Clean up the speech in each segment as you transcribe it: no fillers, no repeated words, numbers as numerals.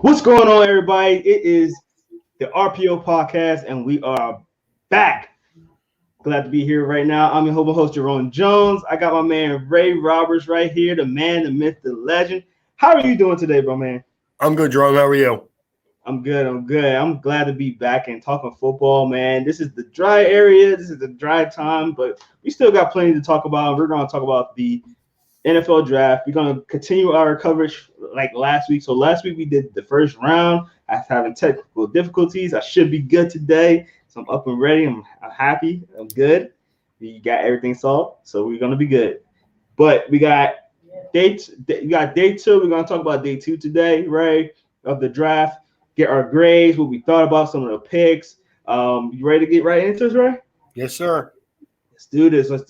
What's going on, everybody? It is the RPO podcast, and we are back. Glad to be here right now. I'm your host, Jerome Jones. I got my man Ray Roberts right here, the man, the myth, the legend. How are you doing today, bro, man? I'm good, Jerome. How are you? I'm good. I'm glad to be back and talking football, man. This is the dry area. This is the dry time, but we still got plenty to talk about. We're going to talk about the NFL draft. We're going to continue our coverage like last week. So last week we did the first round. After having technical difficulties, I should be good today. So I'm up and ready. I'm happy. I'm good. We got everything solved, so we're going to be good. But we got day two. We're going to talk about day 2 today, Ray, of the draft. Get our grades, what we thought about some of the picks. You ready to get right into this, Ray? Yes, sir. Let's do this. Let's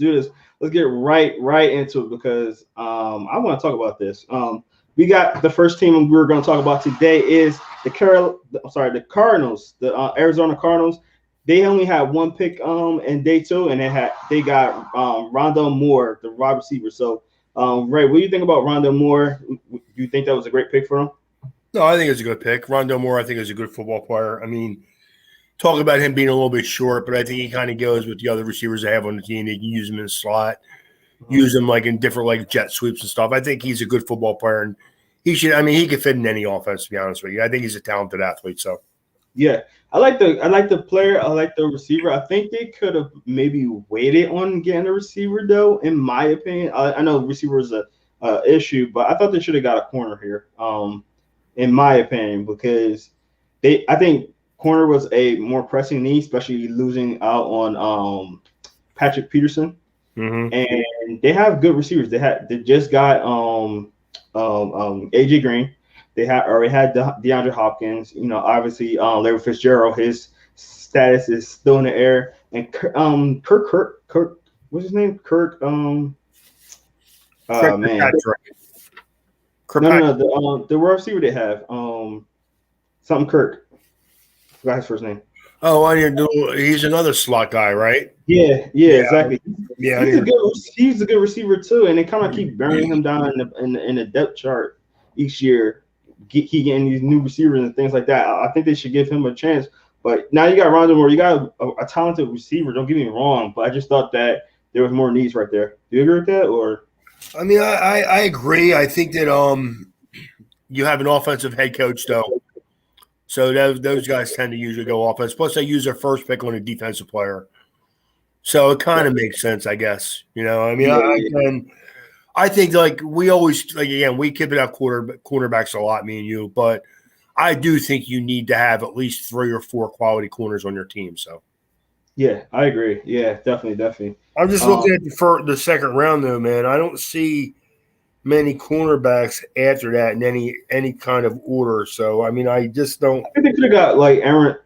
get right into it because I want to talk about this. We got the first team we're going to talk about today is the Cardinals, the Arizona Cardinals. They only had one pick in day 2, and they got Rondale Moore, the wide receiver. So, Ray, what do you think about Rondale Moore? Do you think that was a great pick for him? No, I think it's a good pick. Rondale Moore, I think, is a good football player. I mean, talk about him being a little bit short, but I think he kind of goes with the other receivers they have on the team. They can use him in the slot, use him like in different like jet sweeps and stuff. I think he's a good football player, and he could fit in any offense, to be honest with you. I think he's a talented athlete. So, yeah, I like the player. I like the receiver. I think they could have maybe waited on getting a receiver, though. In my opinion, I know receiver is a issue, but I thought they should have got a corner here. In my opinion, because I think corner was a more pressing need, especially losing out on Patrick Peterson, and they have good receivers. They just got AJ Green. They already had DeAndre Hopkins. You know, obviously Larry Fitzgerald. His status is still in the air. And Kirk. What's his name? Kirk. Man. No. The wide receiver they have. Something Kirk. I forgot his first name. Oh, he's another slot guy, right? Yeah, exactly. Yeah, he's a good receiver too, and they kind of keep burying him down in the depth chart each year. Keep getting these new receivers and things like that. I think they should give him a chance. But now you got Rondale Moore. You got a talented receiver. Don't get me wrong, but I just thought that there was more needs right there. Do you agree with that, or? I mean, I agree. I think that you have an offensive head coach though, so those guys tend to usually go offense. Plus, they use their first pick on a defensive player, so it kind of makes sense, I guess. You know, I mean, I think like we always we keep it out cornerbacks a lot, me and you, but I do think you need to have at least 3 or 4 quality corners on your team. So. Yeah, I agree. Yeah, definitely. I'm just looking at the second round, though, man. I don't see many cornerbacks after that in any kind of order. So, I mean, I just don't. I think they could have got like Aaron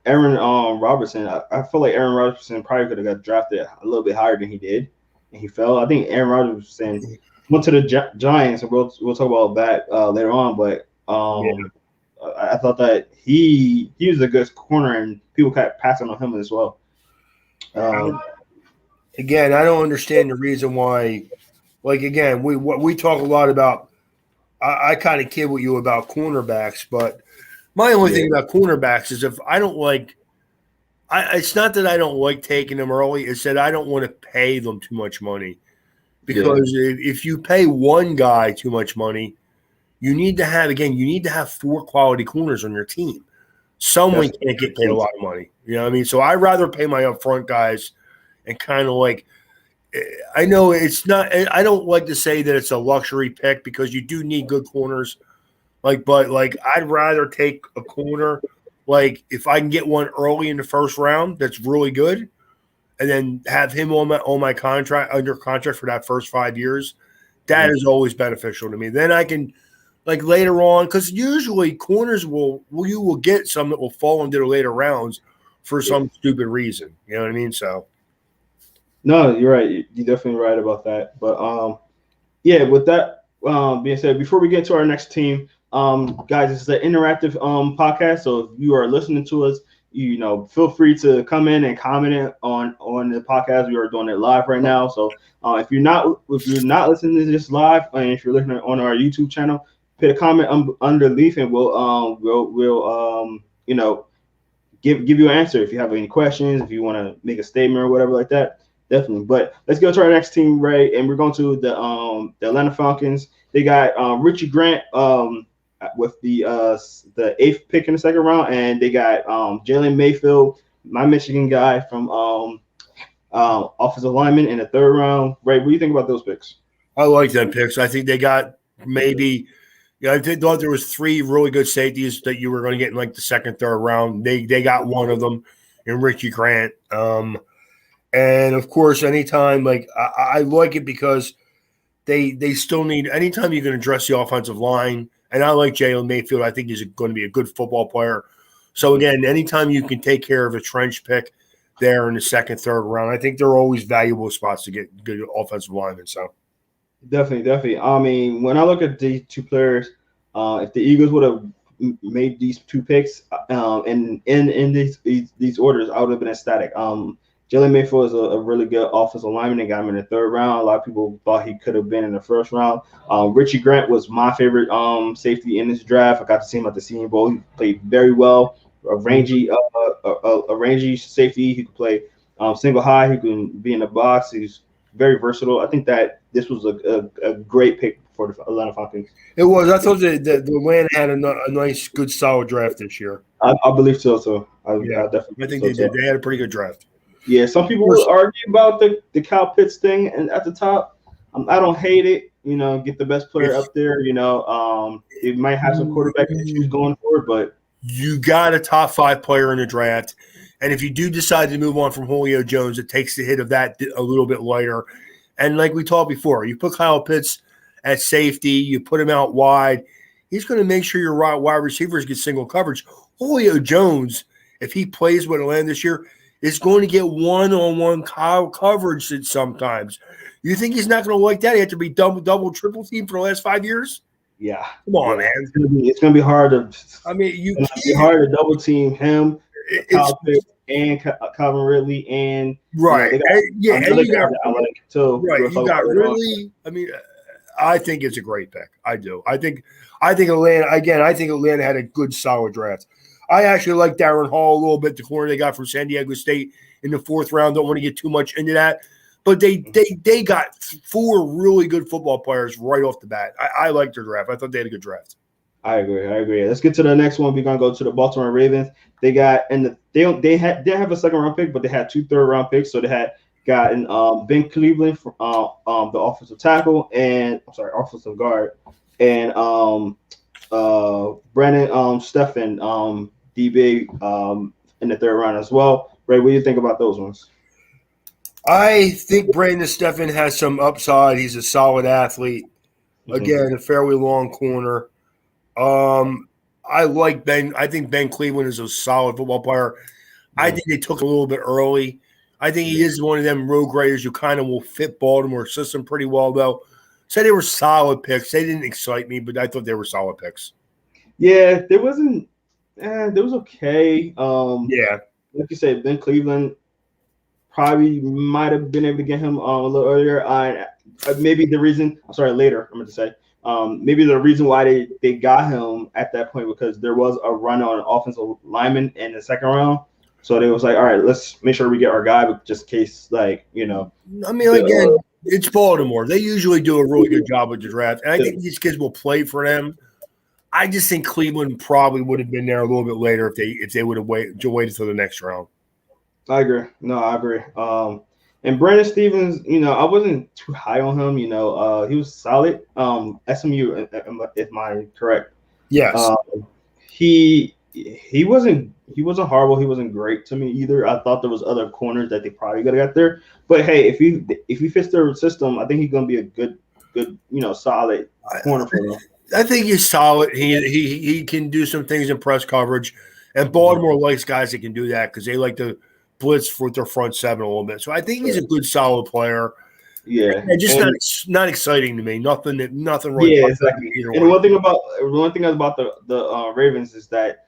Robertson. I feel like Aaron Robertson probably could have got drafted a little bit higher than he did, and he fell. I think Aaron Robertson went to the Giants, and we'll talk about that later on. But I thought that he was a good corner, and people kept passing on him as well. Again, I don't understand the reason why. Like again, we talk a lot about. I kind of kid with you about cornerbacks, but my only thing about cornerbacks is if I don't like. It's not that I don't like taking them early. It's that I don't want to pay them too much money, because if you pay one guy too much money, you need to have 4 quality corners on your team. Someone can't get paid a lot of money. You know what I mean? So I'd rather pay my upfront guys and kind of like – I know it's not – I don't like to say that it's a luxury pick because you do need good corners. But I'd rather take a corner like if I can get one early in the first round that's really good and then have him on my contract, under contract for that first 5 years. That is always beneficial to me. Then I can – like later on, because usually corners you will get some that will fall into the later rounds for some stupid reason. You know what I mean? So, no, you're right. You're definitely right about that. But with that being said, before we get to our next team, guys, this is an interactive podcast. So if you are listening to us, feel free to come in and comment on the podcast. We are doing it live right now. So if you're not listening to this live, and if you're listening on our YouTube channel, put a comment underneath, and we'll give you an answer if you have any questions, if you want to make a statement or whatever like that. Definitely. But let's go to our next team, Ray, and we're going to the Atlanta Falcons. They got Richie Grant with the 8th pick in the second round, and they got Jillian Mayfield, my Michigan guy from offensive lineman in the 3rd round. Ray, what do you think about those picks? I like them picks. I think they got maybe I thought there was 3 really good safeties that you were going to get in like the 2nd, 3rd round. They got one of them in Richie Grant. And of course, anytime I like it because they still need anytime you can address the offensive line. And I like Jalen Mayfield. I think he's going to be a good football player. So again, anytime you can take care of a trench pick there in the 2nd, 3rd round, I think they're always valuable spots to get good offensive linemen. So definitely. I mean, when I look at these 2 players, if the Eagles would have made these 2 picks in these orders, I would have been ecstatic. Jillian Mayfield is a really good offensive lineman. They got him in the 3rd round. A lot of people thought he could have been in the 1st round. Richie Grant was my favorite safety in this draft. I got to see him at the Senior Bowl. He played very well. A rangy safety. He could play single high. He can be in the box. He's very versatile. I think that this was a great pick for the Atlanta Falcons. It was. I thought that the Atlanta had a nice, good, solid draft this year. I believe so. I definitely. I think they did. They had a pretty good draft. Yeah, some people will argue about the Kyle Pitts thing and at the top. I don't hate it. Get the best player up there. It might have some quarterback issues going forward, but you got a top 5 player in the draft. And if you do decide to move on from Julio Jones, it takes the hit of that a little bit later. And like we talked before, you put Kyle Pitts at safety, you put him out wide, he's going to make sure your wide receivers get single coverage. Julio Jones, if he plays with Atlanta this year, is going to get one-on-one coverage sometimes. You think he's not going to like that? He had to be double, triple team for the last 5 years? Yeah. Come on, man. It's going to be hard to – it's hard to double team him, Kyle Pitts, and Calvin Ridley, and right. You got really – I think it's a great pick. I do. I think Atlanta had a good, solid draft. I actually like Darren Hall a little bit, the corner they got from San Diego State in the 4th round. Don't want to get too much into that. But they got 4 really good football players right off the bat. I like their draft. I thought they had a good draft. I agree. Let's get to the next one. We're gonna go to the Baltimore Ravens. They got they have a 2nd round pick, but they had 2 3rd round picks. So they had gotten Ben Cleveland from the offensive tackle and offensive guard, and Brandon Stephen DB in the 3rd round as well. Ray, what do you think about those ones? I think Brandon Stephen has some upside. He's a solid athlete. Again, a fairly long corner. I like Ben. I think Ben Cleveland is a solid football player. I think they took a little bit early. I think he is one of them road graders who kind of will fit Baltimore's system pretty well, though. So they were solid picks. They didn't excite me, but I thought they were solid picks. Yeah, there wasn't. There was okay. Like you said, Ben Cleveland probably might have been able to get him a little earlier. Maybe the reason. Later. I'm going to say. Maybe the reason why they got him at that point because there was a run on an offensive lineman in the 2nd round. So they was like, all right, let's make sure we get our guy, but just in case, again, it's Baltimore. They usually do a really good job with the draft, and I think these kids will play for them. I just think Cleveland probably would have been there a little bit later if they would have waited till the next round. I agree. And Brenda Stevens, I wasn't too high on him. He was solid. SMU, if I'm correct. Yes. He wasn't horrible. He wasn't great to me either. I thought there was other corners that they probably could have got there. But hey, if he fits their system, I think he's gonna be a good, solid corner for them. I think he's solid. He can do some things in press coverage, and Baltimore likes guys that can do that because they like to blitz with their front 7 a little bit. So I think he's a good, solid player. Yeah, and just not exciting to me. Nothing really. Yeah, exactly. And one thing about the Ravens is that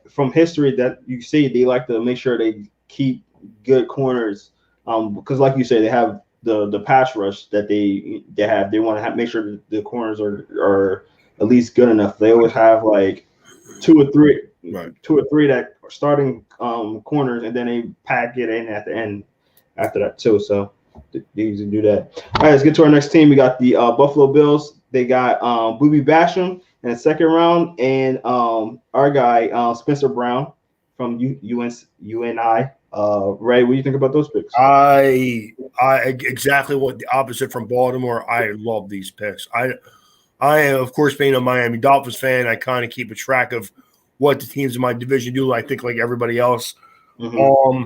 from history that you see, they like to make sure they keep good corners. Because like you say, they have the pass rush that they have. They want to make sure the corners are at least good enough. They always have like two or three that are starting corners, and then they pack it in at the end after that too. So they usually do that. All right, let's get to our next team. We got the Buffalo Bills. They got Booby Basham in the second round, and our guy Spencer Brown from UNI. Ray, what do you think about those picks? I exactly what the opposite from Baltimore. I love these picks. I of course, being a Miami Dolphins fan, I kind of keep a track of what the teams in my division do. I think like everybody else. Mm-hmm.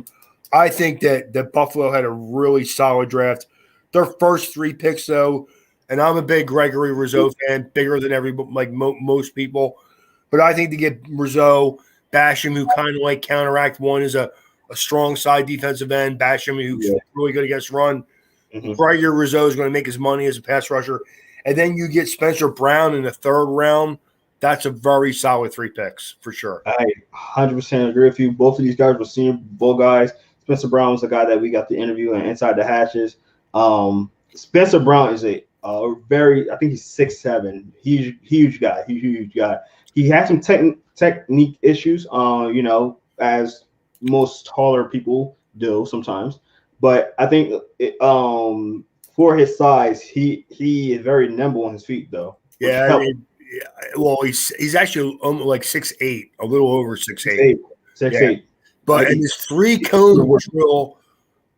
I think that Buffalo had a really solid draft. Their first three picks, though, and I'm a big Gregory Rousseau fan, bigger than most people. But I think to get Rousseau, Basham, who kind of like counteract one is a strong side defensive end, Basham, who's really good against run. Mm-hmm. Gregory Rousseau is going to make his money as a pass rusher. And then you get Spencer Brown in the third round. That's a very solid three picks for sure. I 100% agree with you. Both of these guys were Senior Bowl guys. Spencer Brown was the guy that we got the interview and Inside the Hatches. Spencer Brown is a very, I think he's 6'7", huge guy. He had some technique issues, as most taller people do sometimes. But I think for his size, he is very nimble on his feet, though. Yeah, well, he's actually like 6'8", a little over 6'8". 6'8". But and his three cone drill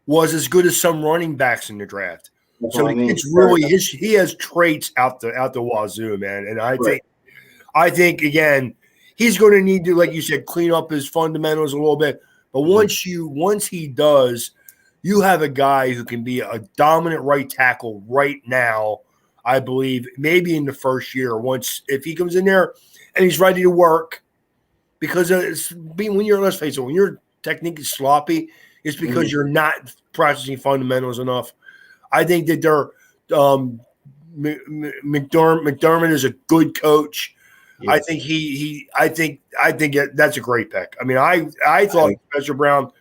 was as good as some running backs in the draft. So it's really he has traits out the wazoo, man. And I think again, he's going to need to, like you said, clean up his fundamentals a little bit. But once he does, you have a guy who can be a dominant right tackle right now. I believe maybe in the first year, if he comes in there and he's ready to work, because when your technique is sloppy, it's because you're not practicing fundamentals enough. I think that McDermott is a good coach. Yes. I think that's a great pick. I mean, I thought Spencer Brown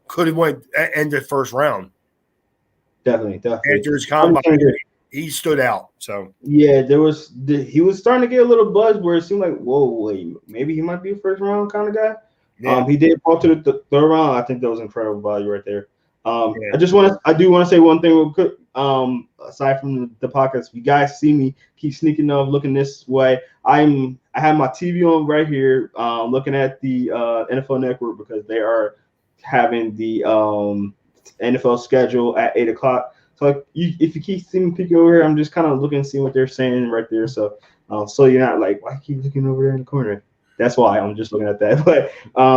could have went end the first round. Definitely. After his combine, he stood out. So yeah, he was starting to get a little buzz where it seemed like, wait, maybe he might be a first round kind of guy. Yeah. He did fall to the third round. I think that was incredible value right there. I do want to say one thing real quick. Aside from the podcast, if you guys see me keep sneaking up, looking this way, I have my TV on right here, looking at the NFL Network because they are having the NFL schedule at 8:00. So if you keep seeing me peeking over here, I'm just kind of looking and seeing what they're saying right there. So you're not like, why keep looking over there in the corner? That's why I'm just looking at that. But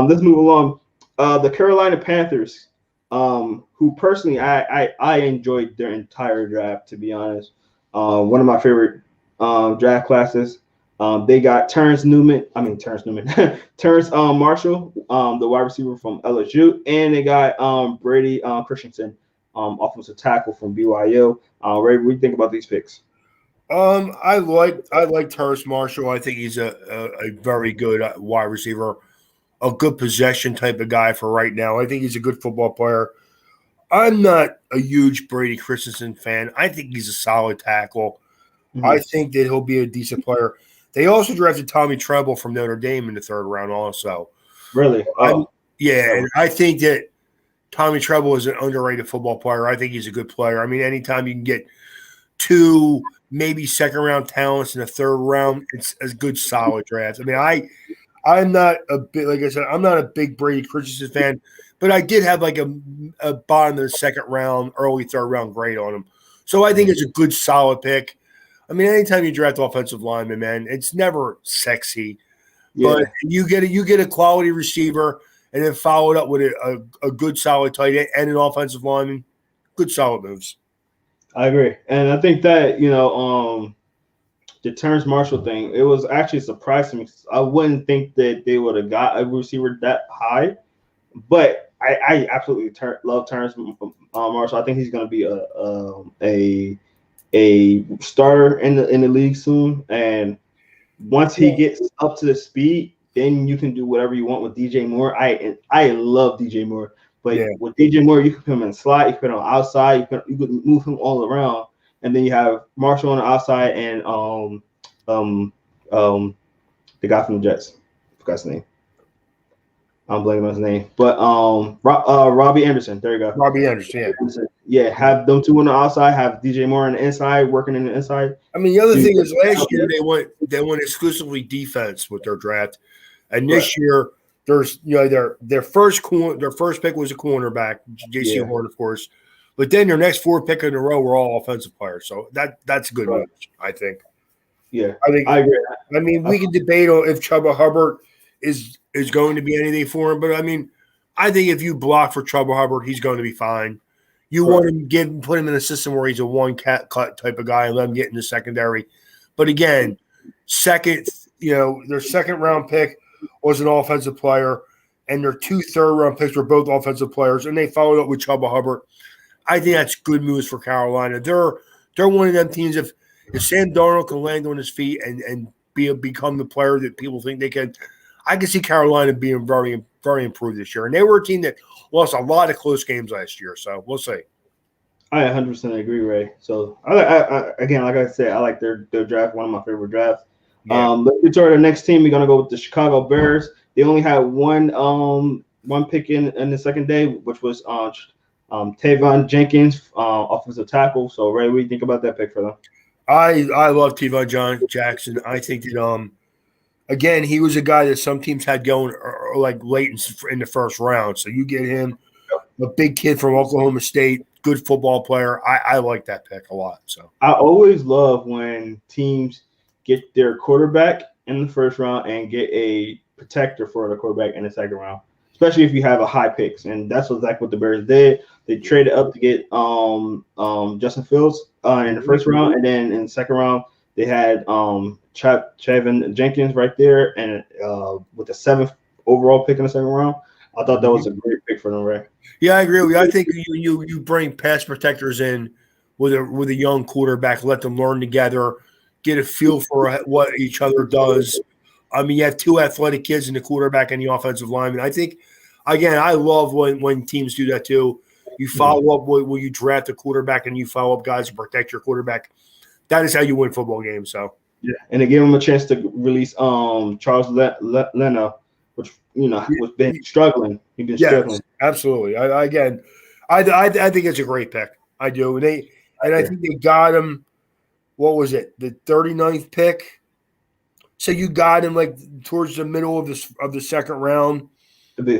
let's move along. The Carolina Panthers, who personally I enjoyed their entire draft, to be honest. One of my favorite draft classes. They got Terrence Marshall, the wide receiver from LSU, and they got Brady Christensen, offensive tackle from BYU. Ray, what do you think about these picks? I like Terrence Marshall. I think he's a very good wide receiver, a good possession type of guy for right now. I think he's a good football player. I'm not a huge Brady Christensen fan. I think he's a solid tackle. Mm-hmm. I think that he'll be a decent player. They also drafted Tommy Tremble from Notre Dame in the third round also. Really? And I think that Tommy Tremble is an underrated football player. I think he's a good player. I mean, anytime you can get two, maybe second-round talents in the third round, it's a good, solid draft. I mean, I'm not a bit, like I said, I'm not a big Brady Christensen fan, but I did have like a bottom of the second round, early third round grade on him. So I think it's a good, solid pick. I mean, anytime you draft offensive lineman, man, it's never sexy. Yeah. But you get a quality receiver and then follow it up with a good, solid tight end and an offensive lineman. Good, solid moves. I agree. And I think that, the Terrence Marshall thing, it was actually surprising. I wouldn't think that they would have got a receiver that high. But I absolutely love Terrence Marshall. I think he's going to be a starter in the league soon. And once he gets up to the speed, then you can do whatever you want with DJ Moore. I love DJ Moore. But with DJ Moore, you can put him in slot, you can put him on outside, you can move him all around, and then you have Marshall on the outside and The guy from the Jets. I forgot his name. I'm blanking on his name, but Robbie Anderson. There you go. Robbie Anderson. Yeah, have them two on the outside. Have DJ Moore on the inside, working in the inside. I mean, the other thing is last year they went exclusively defense with their draft, and this year there's their first pick was a cornerback, J.C. Horn, of course, but then their next 4 picks in a row were all offensive players. So that's good news, I think. Yeah, I agree. I mean, we can debate on if Chuba Hubbard is going to be anything for him, but I mean, I think if you block for Chuba Hubbard, he's going to be fine. You want to put him in a system where he's a one cat cut type of guy and let him get in the secondary. But again, their second round pick was an offensive player, and their 2 third-round picks were both offensive players, and they followed up with Chuba Hubbard. I think that's good news for Carolina. They're one of them teams. If Sam Darnold can land on his feet and become the player that people think they can, I can see Carolina being very, very improved this year. And they were a team that lost a lot of close games last year, so we'll see. I 100% agree, Ray. So, I again, like I said, I like their draft, one of my favorite drafts. Yeah. Let's go to the next team. We're going to go with the Chicago Bears. They only had one pick in the second day, which was Tavon Jenkins, offensive tackle. So, Ray, what do you think about that pick for them? I love Tavon Jackson. I think that again, he was a guy that some teams had going like late in the first round. So you get him, a big kid from Oklahoma State, good football player. I like that pick a lot. So I always love when teams get their quarterback in the first round and get a protector for the quarterback in the second round, especially if you have a high picks. And that's exactly what the Bears did. They traded up to get Justin Fields in the first round, and then in the second round they had Javonto Jenkins right there, and with the 7th overall pick in the second round. I thought that was a great pick for them, Ray. Yeah, I agree with you. I think you bring pass protectors in with a young quarterback, let them learn together, get a feel for what each other does. I mean, you have 2 athletic kids in the quarterback and the offensive lineman. I think, again, I love when teams do that too. You follow up when you draft a quarterback and you follow up guys to protect your quarterback. That is how you win football games. So yeah, and they gave him a chance to release Charles Leno, which was been struggling. He's been struggling. Absolutely. I think it's a great pick. I do. And I think they got him. What was it? The 39th pick. So you got him like towards the middle of the second round. The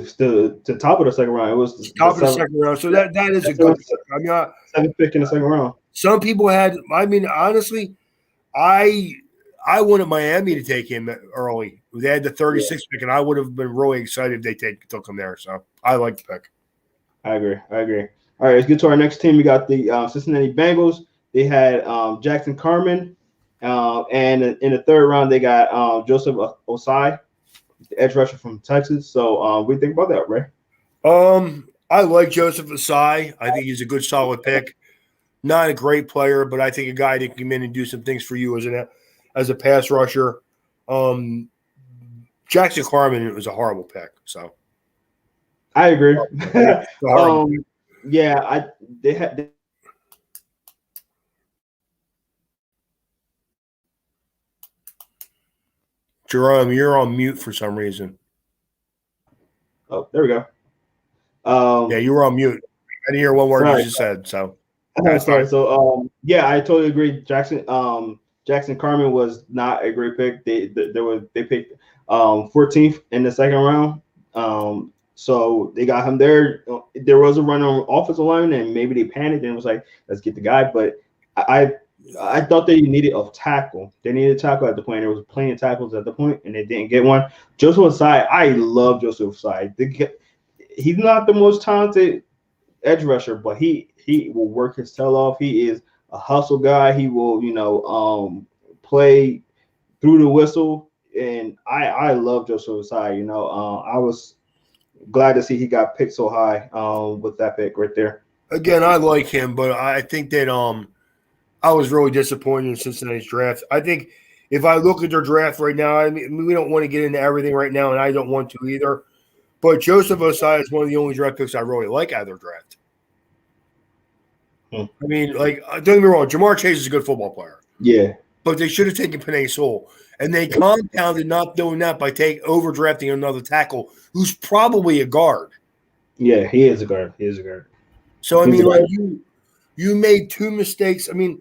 top of the second round. It was the top of the second round. So that is a good pick. I mean, 7th pick in the second round. Some people had. I mean, honestly, I wanted Miami to take him early. They had the 36th pick, and I would have been really excited if they took him there. So I like the pick. I agree. All right, let's get to our next team. We got the Cincinnati Bengals. They had Jackson Carman, and in the third round they got Joseph Osai, the edge rusher from Texas. So what do you think about that, Ray? I like Joseph Osai. I think he's a good, solid pick. Not a great player, but I think a guy that can come in and do some things for you as a pass rusher. Jackson Carman was a horrible pick. So I agree. They had. Jerome, you're on mute for some reason. Oh, there we go. Yeah, you were on mute. I didn't hear one word you just said. So, sorry. So, I totally agree. Jackson Carman was not a great pick. They picked 14th in the second round. So they got him there. There was a run on offensive line, and maybe they panicked and was like, "Let's get the guy." But I thought they needed a tackle. They needed a tackle at the point. There was plenty of tackles at the point, and they didn't get one. Joseph Osai, I love Joseph Osai. He's not the most talented edge rusher, but he will work his tail off. He is a hustle guy. He will, play through the whistle, and I love Joseph Osai. I was glad to see he got picked so high with that pick right there. Again, I like him, but I think that I was really disappointed in Cincinnati's draft. I think if I look at their draft right now, I mean, we don't want to get into everything right now, and I don't want to either. But Joseph Osai is one of the only draft picks I really like out of their draft. I mean, like, don't get me wrong, Jamar Chase is a good football player. Yeah. but they should have taken Panay Sewell. And they compounded not doing that by overdrafting another tackle who's probably a guard. Yeah, he is a guard. He is a guard. So I mean, like you made two mistakes. I mean,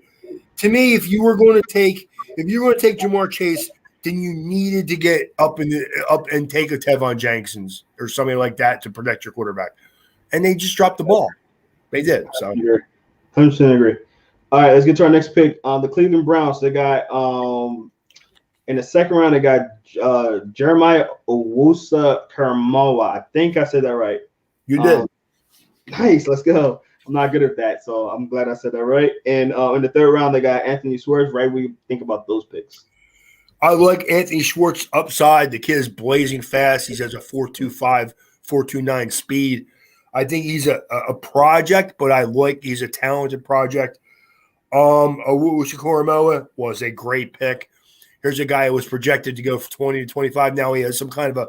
to me, if you were going to take Jamar Chase, then you needed to get up and take a Tevon Jenkins or something like that to protect your quarterback. And they just dropped the ball. They did. So 100% agree. All right, let's get to our next pick. The Cleveland Browns. They got in the second round. They got Jeremiah Owusu-Koramoah. I think I said that right. You did. Nice. Let's go. I'm not good at that, so I'm glad I said that right. And in the third round, they got Anthony Schwartz. Right? We think about those picks. I like Anthony Schwartz upside. The kid is blazing fast. He has a 4.25, 4.29 speed. I think he's a project, but he's a talented project. Owusu-Koramoah was a great pick. Here's a guy who was projected to go for 20 to 25. Now he has some kind of a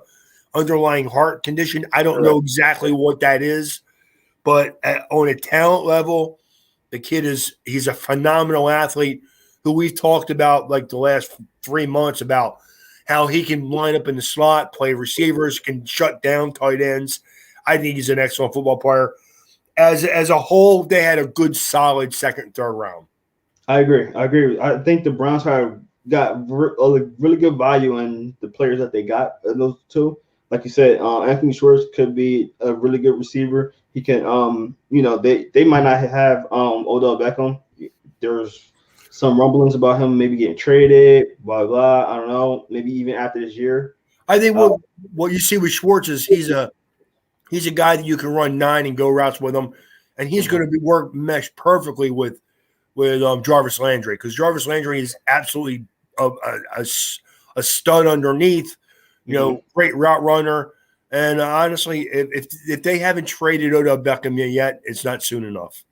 underlying heart condition. I don't know exactly what that is, but on a talent level, the kid he's a phenomenal athlete who we've talked about like the last 3 months about how he can line up in the slot, play receivers, can shut down tight ends. I think he's an excellent football player. As a whole, they had a good, solid second and third round. I agree. I think the Browns got really good value in the players that they got, those two. Like you said, Anthony Schwartz could be a really good receiver. He can, they might not have Odell Beckham. There's some rumblings about him maybe getting traded, blah, blah. I don't know. Maybe even after this year. I think what you see with Schwartz is he's a guy that you can run 9 and go routes with him, and he's going to mesh perfectly with Jarvis Landry because Jarvis Landry is absolutely a stud underneath. Great route runner. And honestly, if they haven't traded Odell Beckham yet, it's not soon enough.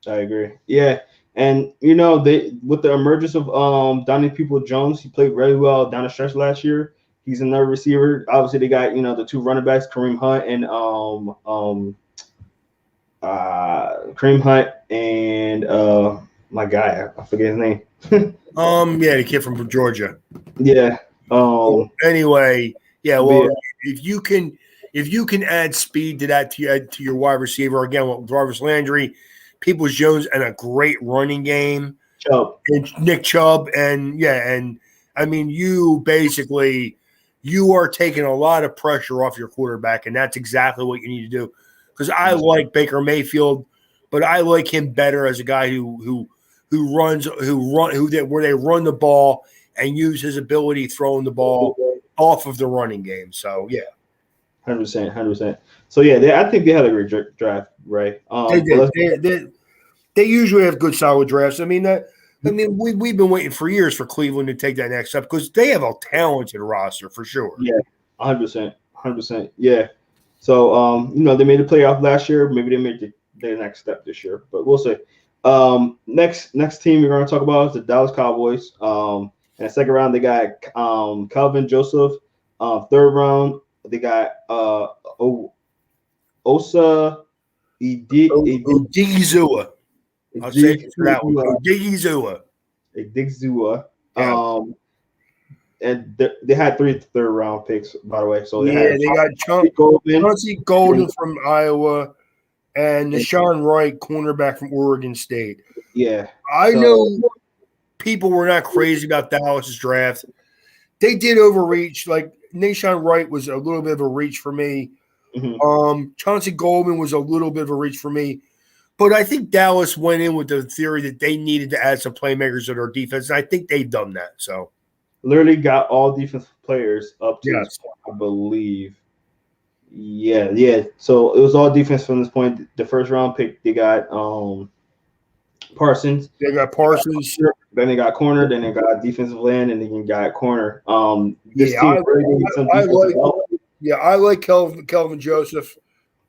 I agree. Yeah. And, they with the emergence of Donnie People-Jones, he played really well down the stretch last year. He's another receiver. Obviously, they got, the two running backs, Kareem Hunt and my guy, I forget his name. The kid from Georgia. Yeah. Anyway, yeah. Well, if you can add speed to that to your wide receiver again with Jarvis Landry, Peoples-Jones, and a great running game, and Nick Chubb, and I mean you are taking a lot of pressure off your quarterback, and that's exactly what you need to do. Because I like Baker Mayfield, but I like him better as a guy who run where they run the ball and use his ability throwing the ball off of the running game. So 100%. So I think they had a great draft, right? They usually have good solid drafts. I mean we've been waiting for years for Cleveland to take that next step because they have a talented roster for sure. Yeah, 100%. Yeah. So they made the playoff last year. Maybe they made the next step this year, but we'll see. Next team we're going to talk about is the Dallas Cowboys. In the second round, they got Calvin Joseph. Third round, they got Osa Odigizua. I'll say it for that one. Odigizua. And they had 3 third round picks, by the way. So they got Chauncey Golden from Iowa and Deshaun Wright, cornerback from Oregon State. Yeah. I know people were not crazy about Dallas's draft. They did overreach. Like Deshaun Wright was a little bit of a reach for me. Mm-hmm. Chauncey Goldman was a little bit of a reach for me. But I think Dallas went in with the theory that they needed to add some playmakers to their defense, and I think they've done that. So literally got all defensive players up to this point, I believe. Yeah. So it was all defense from this point. The first round pick, they got Parsons. They got Parsons. Then they got corner. Then they got defensive end, and then you got corner. I like Kelvin Joseph.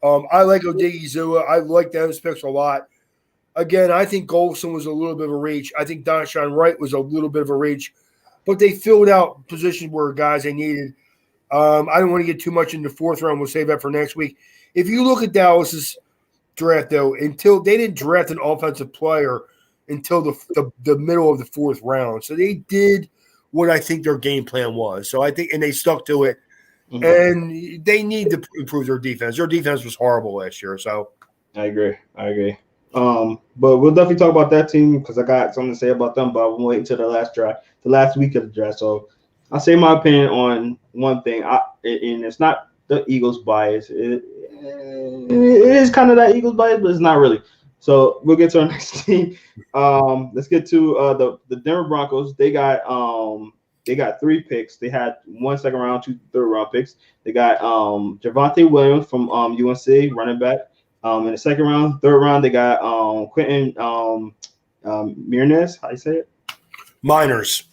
I like Odigizua. I like those picks a lot. Again, I think Golson was a little bit of a reach. I think Deshaun Wright was a little bit of a reach. But they filled out positions where guys they needed. I don't want to get too much into the fourth round. We'll save that for next week. If you look at Dallas's draft, though, until they didn't draft an offensive player until the middle of the fourth round. So they did what I think their game plan was. So I think, and they stuck to it. Mm-hmm. And they need to improve their defense. Their defense was horrible last year. So I agree. But we'll definitely talk about that team because I got something to say about them. But I'm waiting until the last week of the draft. So I'll say my opinion on one thing. And it's not the Eagles bias. It is kind of that Eagles bias, but it's not really. So we'll get to our next team. Let's get to the Denver Broncos. They got 3 picks. They had 1 second round, 2 third round picks. They got Javonto Williams from UNC, running back. In the second round, third round, they got Quentin Myers. How you say it? Miners.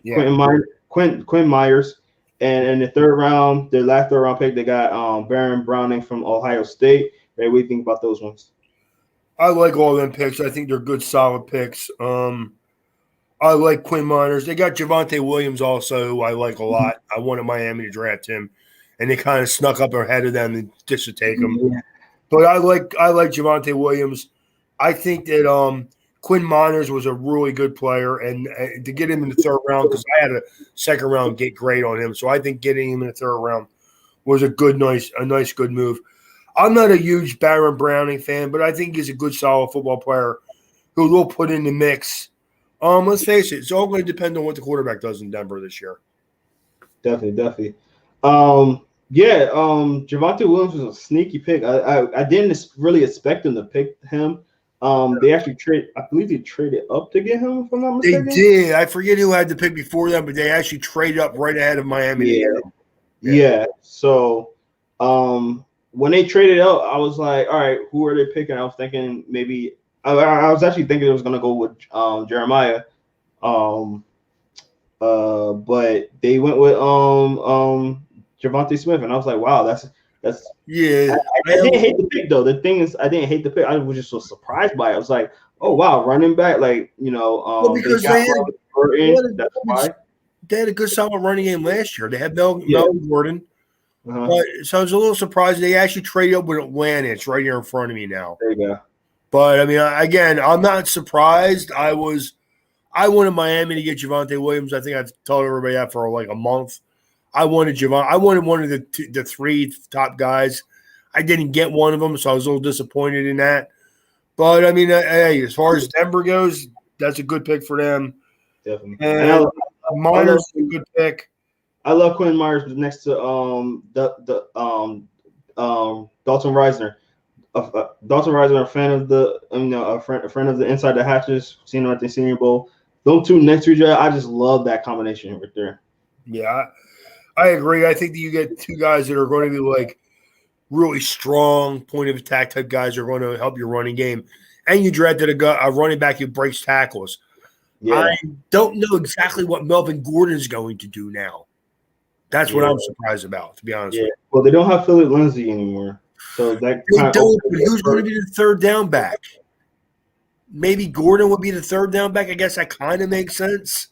Yeah. Quentin Myers. And in the third round, their last third round pick, they got Baron Browning from Ohio State. Ray, what do you think about those ones? I like all them picks. I think they're good, solid picks. I like Quinn Miners. They got Javonto Williams also, who I like a lot. I wanted Miami to draft him, and they kind of snuck up ahead of them just to take him. Yeah. But I like Javonto Williams. I think that Quinn Miners was a really good player, and to get him in the third round, because I had a second round get grade on him, so I think getting him in the third round was a nice good move. I'm not a huge Baron Browning fan, but I think he's a good, solid football player who will put in the mix. Let's face it, it's all going to depend on what the quarterback does in Denver this year. Definitely. Javonto Williams was a sneaky pick. I didn't really expect them to pick him. They actually I believe they traded up to get him, if I'm not mistaken. They did. I forget who had the pick before them, but they actually traded up right ahead of Miami. Yeah. So when they traded up, I was like, all right, who are they picking? I was thinking maybe I was actually thinking it was gonna go with Jeremiah. But they went with Javonte Smith, and I was like, wow, that's yeah. I didn't hate the pick though. The thing is, I didn't hate the pick. I was just so surprised by it. I was like, oh wow, running back, like because they had a good solid running game last year. They had Melvin Gordon. But, so I was a little surprised they actually traded up with Atlanta. It's right here in front of me now. There you go. But I mean, again, I'm not surprised. I wanted Miami to get Javonto Williams. I think I've told everybody that for like a month. I wanted one of the 3 top guys. I didn't get one of them, so I was a little disappointed in that. But I mean, hey, as far as Denver goes, that's a good pick for them. Definitely. And Myers is a good pick. I love Quinn Myers next to Dalton Reisner. Dalton Reisner, a fan of the a friend of the Inside the Hatches, seen him at the Senior Bowl. Those 2 next to each other, I just love that combination right there. Yeah, I agree. I think that you get 2 guys that are going to be like really strong point of attack type guys that are going to help your running game, and you drafted a running back who breaks tackles. Yeah. I don't know exactly what Melvin Gordon is going to do now. That's what I'm surprised about, to be honest with you. Well, they don't have Philip Lindsay anymore. So that who's going to be the third down back? Maybe Gordon would be the third down back. I guess that kind of makes sense.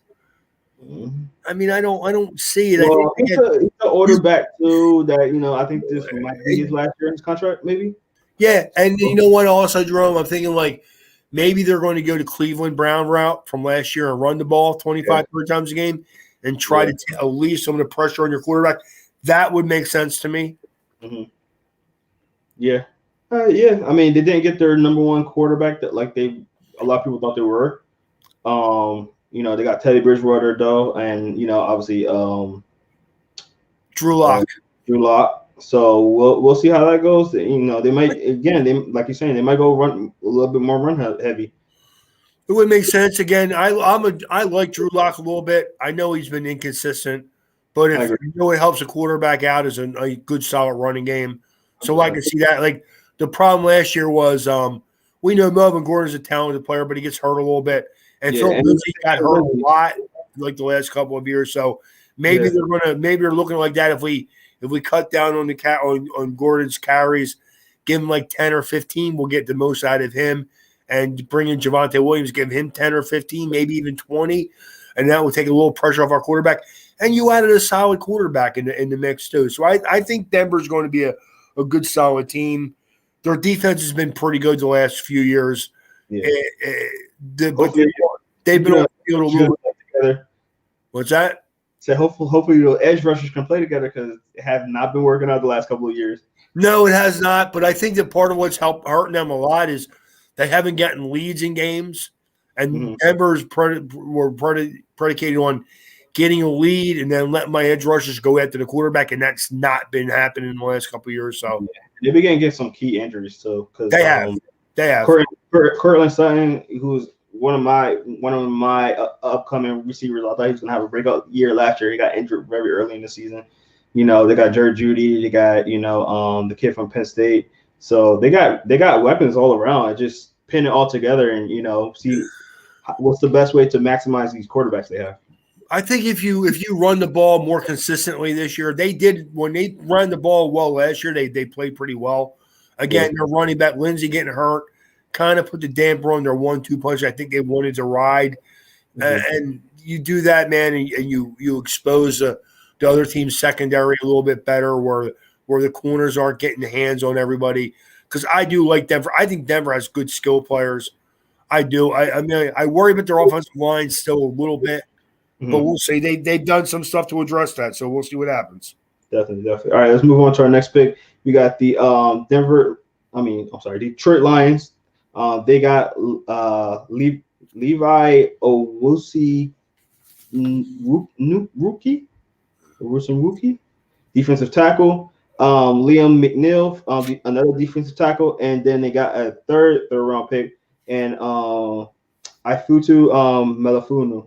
Mm-hmm. I mean, I don't see it. Well, he's an order back too. That I think this might be his last year in his contract, maybe. Yeah, and you know what? Also, Jerome, I'm thinking like maybe they're going to go to Cleveland Brown route from last year and run the ball 25, 30 times a game and try to alleviate some of the pressure on your quarterback. That would make sense to me. Mm-hmm. Yeah. I mean, they didn't get their number 1 quarterback that a lot of people thought they were. They got Teddy Bridgewater though, and obviously Drew Lock. So we'll see how that goes. They might like you're saying, they might go run a little bit more run heavy. It would make sense. Again, I like Drew Lock a little bit. I know he's been inconsistent, but if it helps a quarterback out is a good solid running game. So I can see that. Like the problem last year was we know Melvin Gordon's a talented player, but he gets hurt a little bit. And Phil Lindsay got hurt a lot like the last couple of years. So maybe they're looking like that if we cut down on on Gordon's carries, give him like 10 or 15, we'll get the most out of him. And bring in Javonto Williams, give him 10 or 15, maybe even 20, and that will take a little pressure off our quarterback. And you added a solid quarterback in the mix too. So I think Denver's going to be a good, solid team. Their defense has been pretty good the last few years. Yeah. but they've been on the field a little bit together. What's that? So hopefully the edge rushers can play together because it has not been working out the last couple of years. No, it has not. But I think that part of what's hurting them a lot is they haven't gotten leads in games, and Denver's predicated on getting a lead and then letting my edge rushers go after the quarterback, and that's not been happening in the last couple of years. So they began to get some key injuries too. Because they have. Cortland Sutton, who's one of my upcoming receivers. I thought he was gonna have a breakout year last year. He got injured very early in the season. They got Jared Judy. They got the kid from Penn State. So they got weapons all around. Just pin it all together and see what's the best way to maximize these quarterbacks they have. I think if you run the ball more consistently this year, they did when they ran the ball well last year. They played pretty well. Again, their running back Lindsey getting hurt kind of put the damper on their 1-2 punch. I think they wanted to ride, and you do that, man, and you expose the other team's secondary a little bit better, where the corners aren't getting hands on everybody. Because I do like Denver. I think Denver has good skill players. I do. I mean, I worry about their offensive line still a little bit. But we'll see. They've done some stuff to address that, so we'll see what happens. Definitely. All right, let's move on to our next pick. We got the Detroit Lions. They got Levi Owusu Rookie, defensive tackle. Liam McNeil, another defensive tackle, and then they got a third round pick, and Ifutu Melafunu.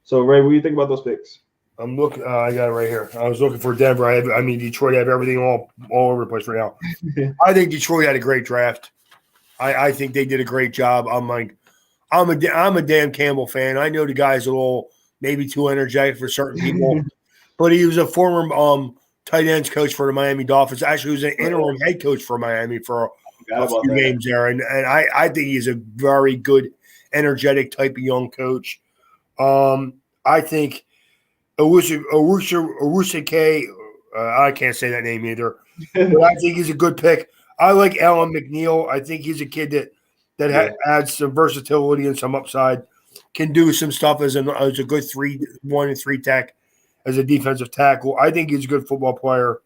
So, Ray, what do you think about those picks? I'm looking. I got it right here. I was looking for Denver. Detroit have everything all over the place right now. I think Detroit had a great draft. I think they did a great job. I'm a Dan Campbell fan. I know the guy's a little maybe too energetic for certain people, but he was a former tight ends coach for the Miami Dolphins. Actually, he was an interim head coach for Miami for a few games there, and I think he's a very good, energetic type of young coach. I think Owusu I can't say that name either, but I think he's a good pick. I like Alan McNeil. I think he's a kid that adds some versatility and some upside, can do some stuff as a good 1-3 tech as a defensive tackle. I think he's a good football player.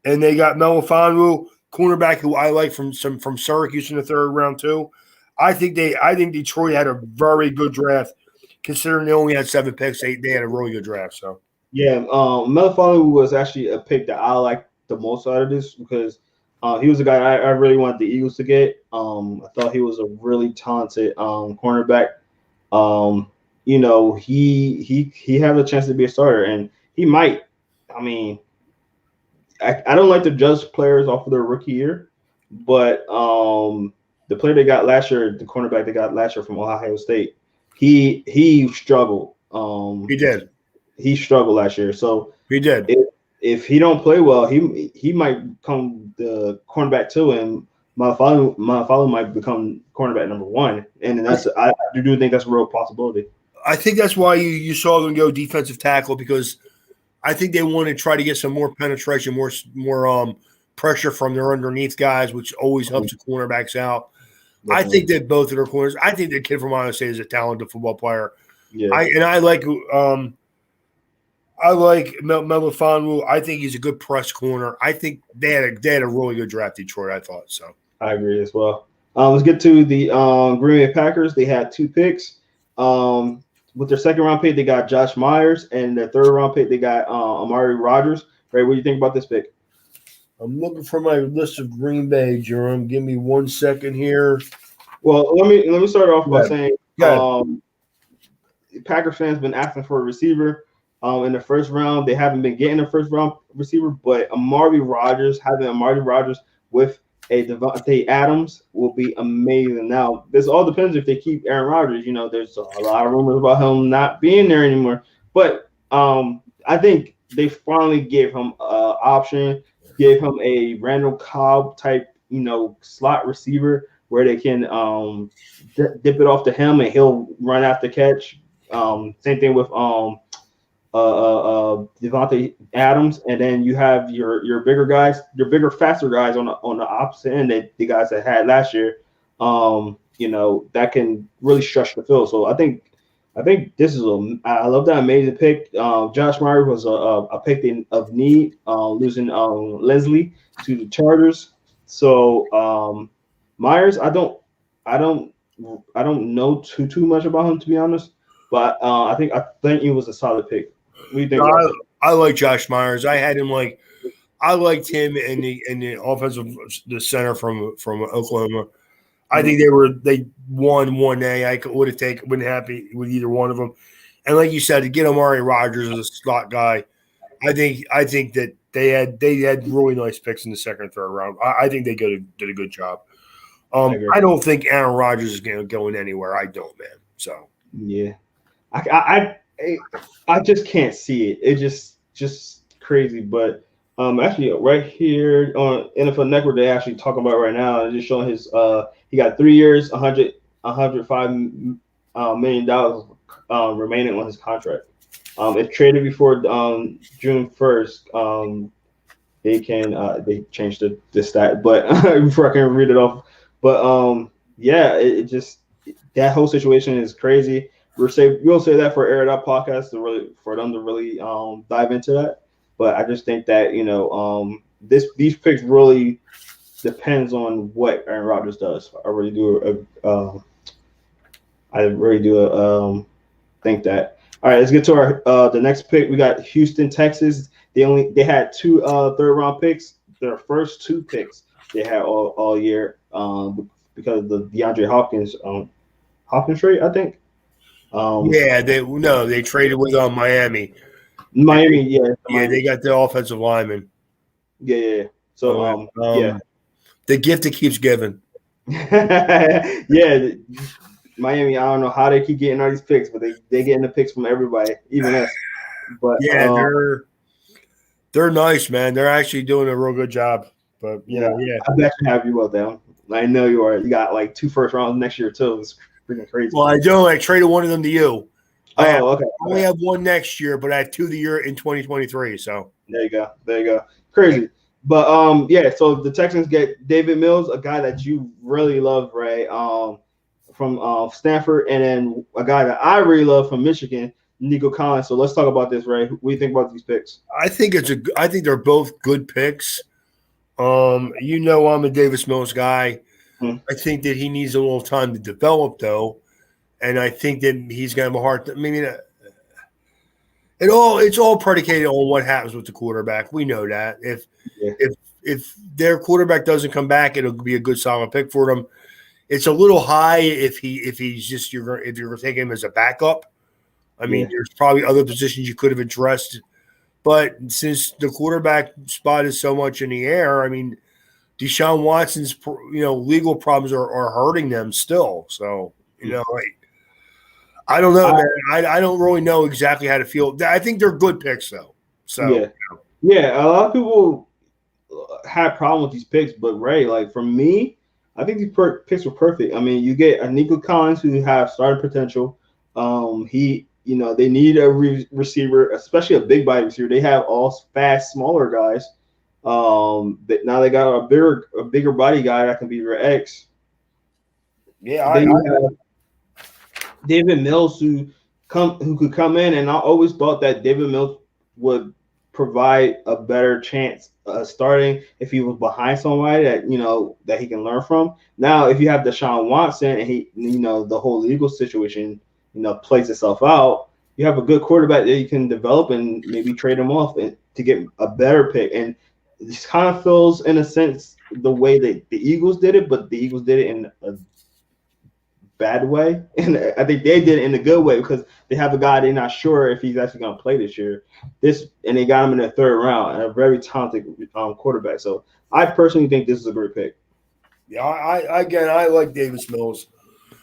And they got Melifonwu, cornerback, who I like from Syracuse in the third round too. I think Detroit had a very good draft. Considering they only had 7 picks, they had a really good draft. So Melifonwu was actually a pick that I liked the most out of this because he was a guy I really wanted the Eagles to get. I thought he was a really talented cornerback. He had a chance to be a starter, and he might. I mean, I don't like to judge players off of their rookie year, but the player they got last year, the cornerback they got last year from Ohio State, he struggled. He did. He struggled last year. So he did. If he don't play well, he might become the cornerback too, and Melifonwu might become cornerback number 1. And I do think that's a real possibility. I think that's why you saw them go defensive tackle, because I think they want to try to get some more penetration, more pressure from their underneath guys, which always helps the cornerbacks out. Definitely. I think that both of their corners. I think the kid from Ohio State is a talented football player. Yeah, I like Melifonwu. I think he's a good press corner. I think they had a really good draft, Detroit. I thought so. I agree as well. Let's get to the Green Bay Packers. They had 2 picks. With their second round pick, they got Josh Myers, and their third round pick, they got Amari Rodgers. Ray, what do you think about this pick? I'm looking for my list of Green Bay, Jerome. Give me 1 second here. Well, let me start off by saying Packers fans been asking for a receiver in the first round. They haven't been getting a first round receiver, but having Amari Rodgers with a Devontae Adams will be amazing. Now, this all depends if they keep Aaron Rodgers. There's a lot of rumors about him not being there anymore, but I think they finally gave him an option. Gave him a Randall Cobb type, slot receiver where they can dip it off to him and he'll run after catch. Same thing with Devontae Adams, and then you have your bigger guys, your bigger, faster guys on the opposite end, the guys that had last year. that can really stretch the field. So I think this is I love that amazing pick. Josh Myers was a pick of need, losing Leslie to the Chargers. So Myers, I don't know too much about him, to be honest, but I think he was a solid pick. What do you think No, about him? I like Josh Myers. I had him I liked him in the offensive the center from Oklahoma. I think they won 1A. I would have been happy with either one of them. And like you said, to get Amari Rodgers as a slot guy, I think that they had really nice picks in the second and third round. I think they did a good job. I don't think Aaron Rodgers is going to go anywhere. I don't, man. So yeah, I just can't see it. It's just crazy. But actually, right here on NFL Network, they actually talking about right now. They're just showing his he got 3 years, $105 million remaining on his contract. If traded before June 1st, they changed the stat, but before I can read it off. But yeah, it just that whole situation is crazy. We'll say that for Air It Up podcast for them to really dive into that. But I just think that these picks really depends on what Aaron Rodgers does. I really do. Think that. All right, let's get to our the next pick. We got Houston, Texas. They had two third round picks. Their first two picks they had all year because of the DeAndre Hopkins trade, I think. They traded with Miami. Miami. They got the offensive lineman. Yeah. So the gift that keeps giving. Yeah. Miami, I don't know how they keep getting all these picks, but they getting the picks from everybody, even us. But yeah, they're nice, man. They're actually doing a real good job. But yeah, I'm actually happy about them. I know you are. You got like 2 first rounds next year too. It's freaking crazy. Well, I don't. I traded one of them to you. Okay. I only have one next year, but I have 2 the year in 2023. So there you go. Crazy. But so the Texans get David Mills, a guy that you really love, right? From Stanford, and then a guy that I really love from Michigan, Nico Collins. So let's talk about this, Ray. What do you think about these picks? I think they're both good picks. I'm a Davis Mills guy. I think that he needs a little time to develop, though, and I think that he's going to have a hard. It's all predicated on what happens with the quarterback. We know that if their quarterback doesn't come back, it'll be a good solid pick for them. It's a little high if you're going to take him as a backup. There's probably other positions you could have addressed, but since the quarterback spot is so much in the air, Deshaun Watson's legal problems are hurting them still. So I don't know, man. I don't really know exactly how to feel. I think they're good picks though. So yeah. A lot of people had problem with these picks, but Ray, like for me, I think these picks were perfect. You get a Nico Collins who have starting potential. They need a receiver, especially a big body receiver. They have all fast, smaller guys. But now they got a bigger body guy that can be your X. Yeah, I have David Mills who could come in, and I always thought that David Mills would provide a better chance starting if he was behind somebody that he can learn from. Now, if you have Deshaun Watson and he, the whole legal situation, plays itself out, you have a good quarterback that you can develop and maybe trade him off to get a better pick. And this kind of feels, in a sense, the way that the Eagles did it, but the Eagles did it in a bad way, and I think they did it in a good way because they have a guy they're not sure if he's actually going to play this year. And they got him in the third round, and a very talented quarterback. So I personally think this is a great pick. Yeah, I like Davis Mills.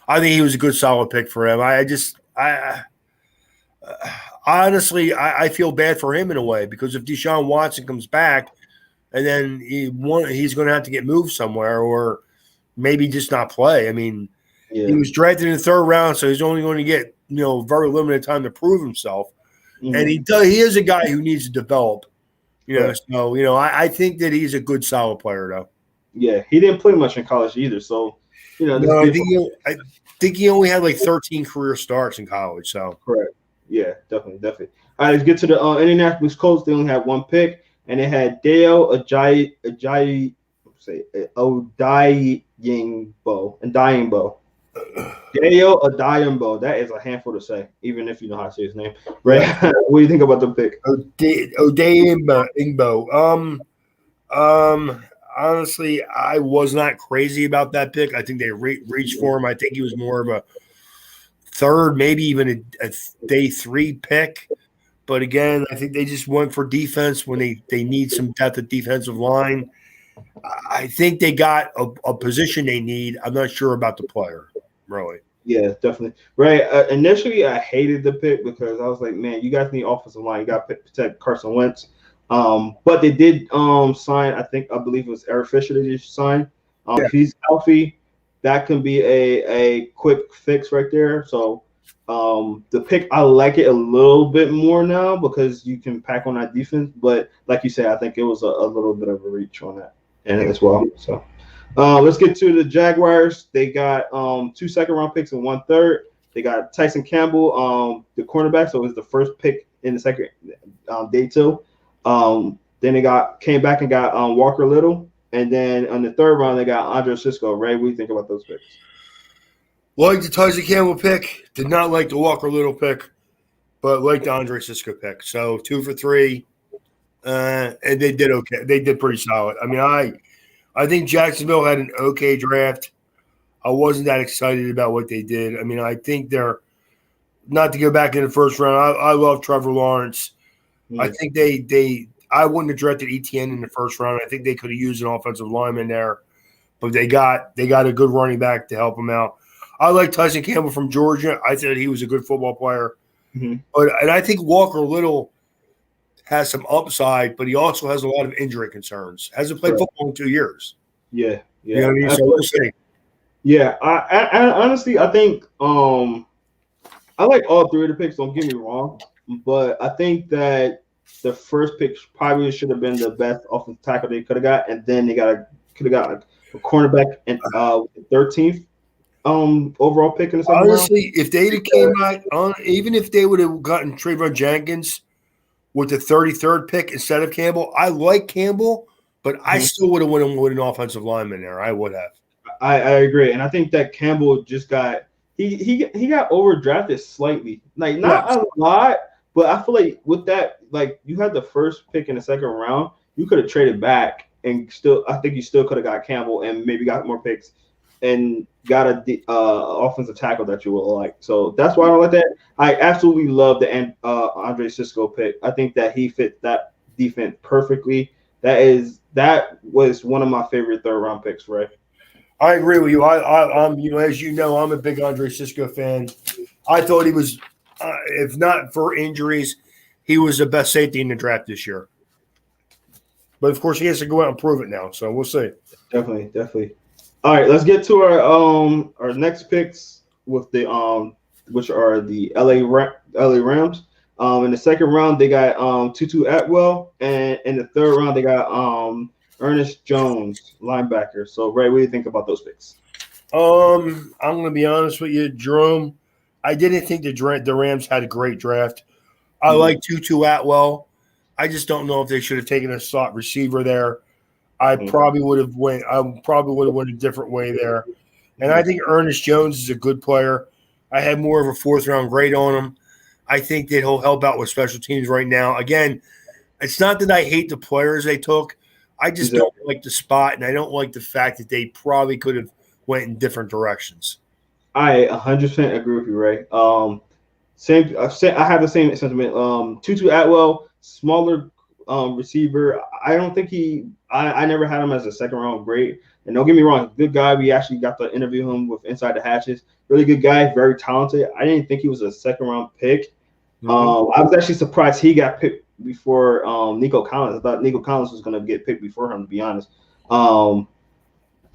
I think he was a good solid pick for him. Honestly, I feel bad for him in a way because if Deshaun Watson comes back, and then he's going to have to get moved somewhere or maybe just not play. He was drafted in the third round, so he's only going to get very limited time to prove himself. Mm-hmm. And he is a guy who needs to develop. So I think that he's a good solid player though. Yeah, he didn't play much in college either. So This No, good. I think he only had like 13 career starts in college. So Correct. Yeah, definitely. All right, let's get to the Indianapolis Colts. They only had one pick, and they had Dale Ajayi, say Odayingbo. Dale Odayingbo. That is a handful to say, even if you know how to say his name. Right? Yeah. What do you think about the pick? Odayingbo. Honestly, I was not crazy about that pick. I think they reached for him. I think he was more of a third, maybe even a day 3 pick. But again, I think they just went for defense when they need some depth at defensive line. I think they got a position they need. I'm not sure about the player, really. Yeah, definitely. Right. Initially, I hated the pick because I was like, man, you guys need offensive line. You got to protect Carson Wentz. But they did sign, I believe it was Eric Fisher they just signed. If he's healthy, that can be a quick fix right there. So the pick, I like it a little bit more now because you can pack on that defense. But like you said, I think it was a little bit of a reach on that and as well. So let's get to the Jaguars. They got 2 second-round picks and 1 third. They got Tyson Campbell, the cornerback, so it was the first pick in the second day 2. Then they came back and got Walker Little, and then on the third round they got Andre Cisco. Ray, what do you think about those picks? Like the Tyson Campbell pick, did not like the Walker Little pick, but like the Andre Cisco pick. So 2 for 3, and they did okay. They did pretty solid. I mean, I think Jacksonville had an okay draft. I wasn't that excited about what they did. I mean, I think they're not to go back in the first round. I love Trevor Lawrence. I think I wouldn't have drafted ETN in the first round. I think they could have used an offensive lineman there, but they got a good running back to help them out. I like Tyson Campbell from Georgia. I thought he was a good football player. And I think Walker Little has some upside, but he also has a lot of injury concerns. Hasn't played football in 2 years. Yeah. You know what I mean? So we'll see. Yeah, I honestly, I think I like all 3 of the picks. Don't get me wrong, but I think that the first pick probably should have been the best offensive tackle they could have got, and then they could have got a cornerback and 13th overall pick in the second round. Honestly, if they came out, even if they would have gotten Trayvon Jenkins with the 33rd pick instead of Campbell, I like Campbell, but I still would have went with an offensive lineman there. I would have. I agree, and I think that Campbell just got he got overdrafted slightly, like not a lot, but I feel like with that, like you had the first pick in the second round, you could have traded back and I think you still could have got Campbell and maybe got more picks and got a offensive tackle that you will like. So that's why I don't like that. I absolutely love the Andre Cisco pick. I think that he fit that defense perfectly. That was one of my favorite third round picks, right? I agree with you. I'm as you know, I'm a big Andre Cisco fan. I thought he was, if not for injuries, he was the best safety in the draft this year. But of course, he has to go out and prove it now. So we'll see. Definitely. All right, let's get to our next picks with the which are the LA Rams. In the second round, they got Tutu Atwell, and in the third round, they got Ernest Jones, linebacker. So, Ray, what do you think about those picks? I'm going to be honest with you, Jerome. I didn't think the Rams had a great draft. I like Tutu Atwell. I just don't know if they should have taken a slot receiver there. I probably would have went a different way there. And I think Ernest Jones is a good player. I had more of a 4th round grade on him. I think that he'll help out with special teams right now. Again, it's not that I hate the players they took. I just don't like the spot, and I don't like the fact that they probably could have went in different directions. I 100% agree with you, Ray. I have the same sentiment. Tutu Atwell, smaller receiver. I don't think I never had him as a second round grade. And don't get me wrong, good guy. We actually got to interview him with Inside the Hatches. Really good guy, very talented. I didn't think he was a second round pick. I was actually surprised he got picked before Nico Collins. I thought Nico Collins was going to get picked before him, to be honest.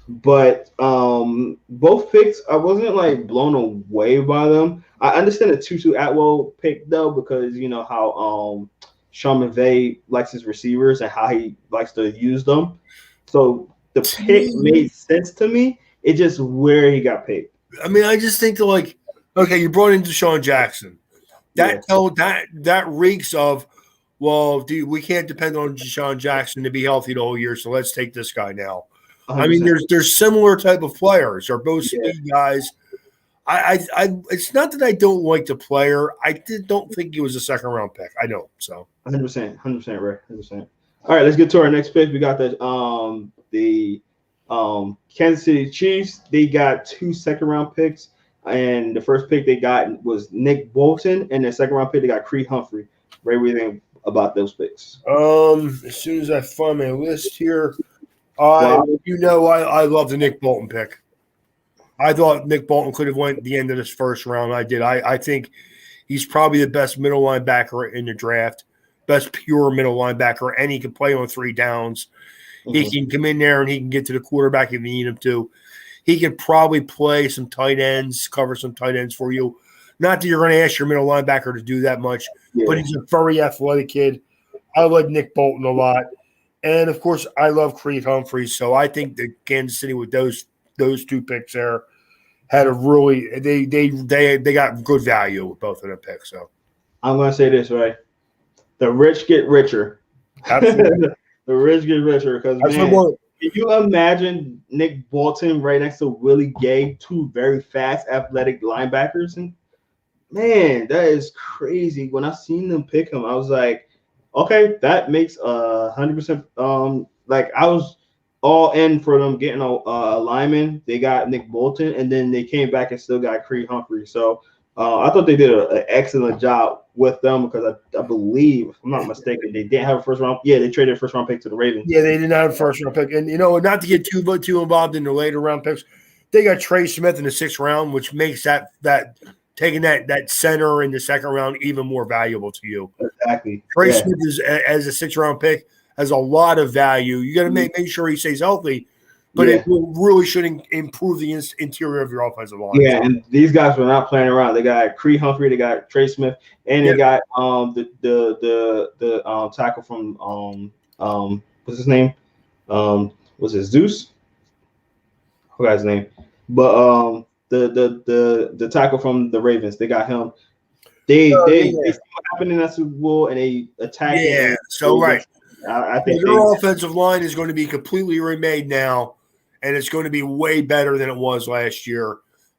But both picks, I wasn't like blown away by them. I understand the Tutu Atwell pick though, because you know how Sean McVay likes his receivers and how he likes to use them. So the pick made sense to me. It's just where he got paid. I mean, I just think that, like, okay, you brought in Deshaun Jackson. That reeks of, well, dude, we can't depend on Deshaun Jackson to be healthy the whole year, so let's take this guy now. 100%. I mean, there's similar type of players. They're both speed guys. I it's not that I don't like the player. I don't think he was a second round pick. I don't. So 100%, right, 100%. All right, let's get to our next pick. We got the Kansas City Chiefs. They got 2 second-round picks, and the first pick they got was Nick Bolton, and the second-round pick they got Creed Humphrey. Ray, what do you think about those picks? As soon as I find my list here, I love the Nick Bolton pick. I thought Nick Bolton could have went the end of this first round. I did. I think he's probably the best middle linebacker in the draft, best pure middle linebacker, and he can play on 3 downs. He can come in there and he can get to the quarterback if you need him to. He can probably play some tight ends, cover some tight ends for you. Not that you're going to ask your middle linebacker to do that much, but he's a very athletic kid. I like Nick Bolton a lot. And, of course, I love Creed Humphreys. So I think that Kansas City with those 2 picks there had a really they got good value with both of the picks. So I'm going to say this, right? The rich get richer. Absolutely. The rich get richer because, man, can you imagine Nick Bolton right next to Willie Gay, 2 very fast, athletic linebackers? And, man, that is crazy. When I seen them pick him, I was like, okay, that makes 100%. Like, I was all in for them getting a lineman. They got Nick Bolton, and then they came back and still got Creed Humphrey. So I thought they did an excellent job with them because I believe, if I'm not mistaken, they didn't have a first round. Yeah, they traded a first round pick to the Ravens. Yeah, they did not have a first round pick. And, not to get too involved in the later round picks, they got Trey Smith in the 6th round, which makes that taking that center in the 2nd round even more valuable to you. Exactly. Trey Smith is, as a 6th round pick, has a lot of value. You got to make sure he stays healthy, but it really should improve the interior of your offensive line. Yeah, and these guys were not playing around. They got Creed Humphrey, they got Trey Smith, and they got the tackle from what's his name? Was it Zeus? I forgot his name. But the tackle from the Ravens, they got him. They saw what happened in that Super Bowl and they attacked. Yeah, so right. I think their offensive line is going to be completely remade now, and it's going to be way better than it was last year.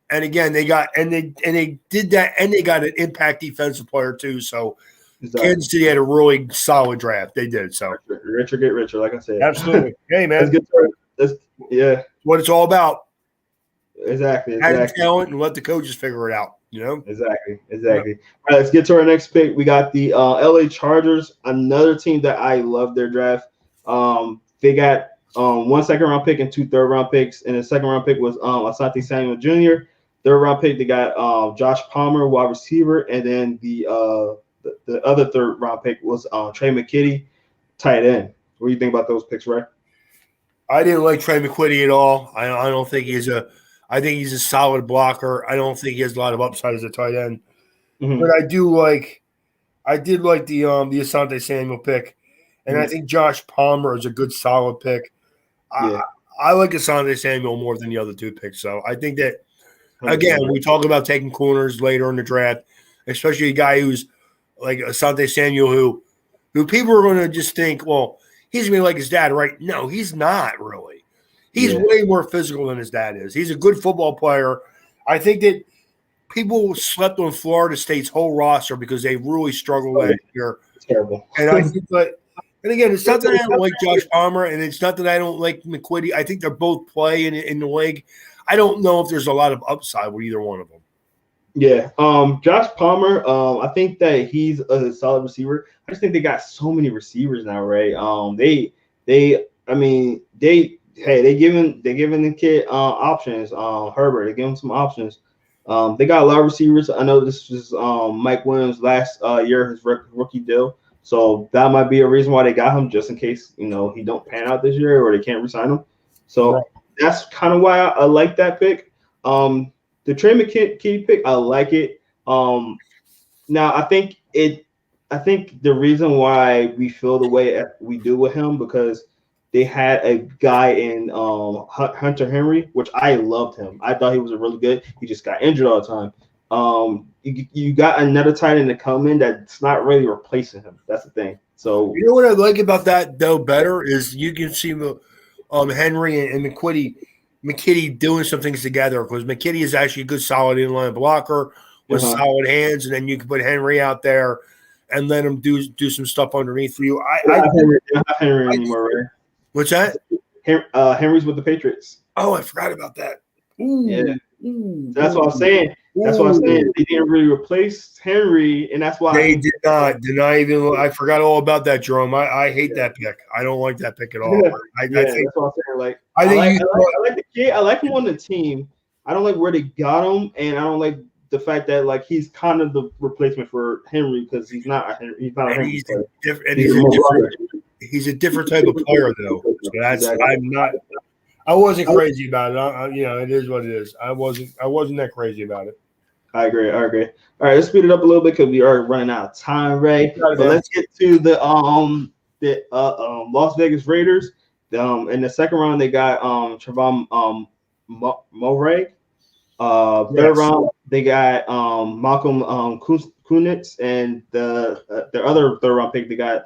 And again, they did that, and they got an impact defensive player too. So Kansas City had a really solid draft. They did. So richer get richer, like I said. Absolutely. Hey man, that's what it's all about. Exactly. Add talent and let the coaches figure it out. Exactly. All right, let's get to our next pick. We got the LA Chargers, another team that I love their draft. They got 1 second-round pick and 2 third-round picks, and the second-round pick was Asante Samuel Jr. Third-round pick, they got Josh Palmer, wide receiver, and then the other third-round pick was Trey McKitty, tight end. What do you think about those picks, Ray? I didn't like Trey McKitty at all. I don't think I think he's a solid blocker. I don't think he has a lot of upside as a tight end. Mm-hmm. But I did like the Asante Samuel pick. And I think Josh Palmer is a good solid pick. Yeah. I like Asante Samuel more than the other 2 picks. So I think that, again, we talk about taking corners later in the draft, especially a guy who's like Asante Samuel who people are going to just think, well, he's going to be like his dad, right? No, he's not really. He's way more physical than his dad is. He's a good football player. I think that people slept on Florida State's whole roster because they really struggled last year. Terrible. And I think and again, it's not that I don't like Josh Palmer, and it's not that I don't like McQuitty. I think they're both play in the league. I don't know if there's a lot of upside with either one of them. Yeah. Josh Palmer, I think that he's a solid receiver. I just think they got so many receivers now, Ray. They giving the kid options. Herbert, they give him some options. They got a lot of receivers. I know this is Mike Williams' last year, his rookie deal. So that might be a reason why they got him, just in case he don't pan out this year or they can't resign him. So that's kind of why I like that pick. The Trey McKitty pick, I like it. Now I think the reason why we feel the way we do with him because they had a guy in Hunter Henry, which I loved him. I thought he was a really good. He just got injured all the time. You got another tight end to come in that's not really replacing him. That's the thing. So you know what I like about that though better is you can see Henry and McKitty doing some things together because McKitty is actually a good solid inline blocker with solid hands, and then you can put Henry out there and let him do some stuff underneath for you. Henry anymore, right? What's that? Henry's with the Patriots. Oh, I forgot about that. Ooh, yeah, that's what I'm saying. That's what I'm saying. They didn't really replace Henry, and that's why they did not. Did not even. I forgot all about that, Jerome. I hate that pick. I don't like that pick at all. I think that's what I'm saying. Like I like the kid. I like him on the team. I don't like where they got him, and I don't like the fact that like he's kind of the replacement for Henry because he's not a Henry he's a different type of player though. So that's I wasn't crazy about it. It is what it is. I wasn't that crazy about it. I agree. All right, let's speed it up a little bit because we are running out of time, Ray. But let's get to the Las Vegas Raiders. In the second round, they got Trevon Moehrig. Third round, they got Malcolm Kunitz, and their other third round pick, they got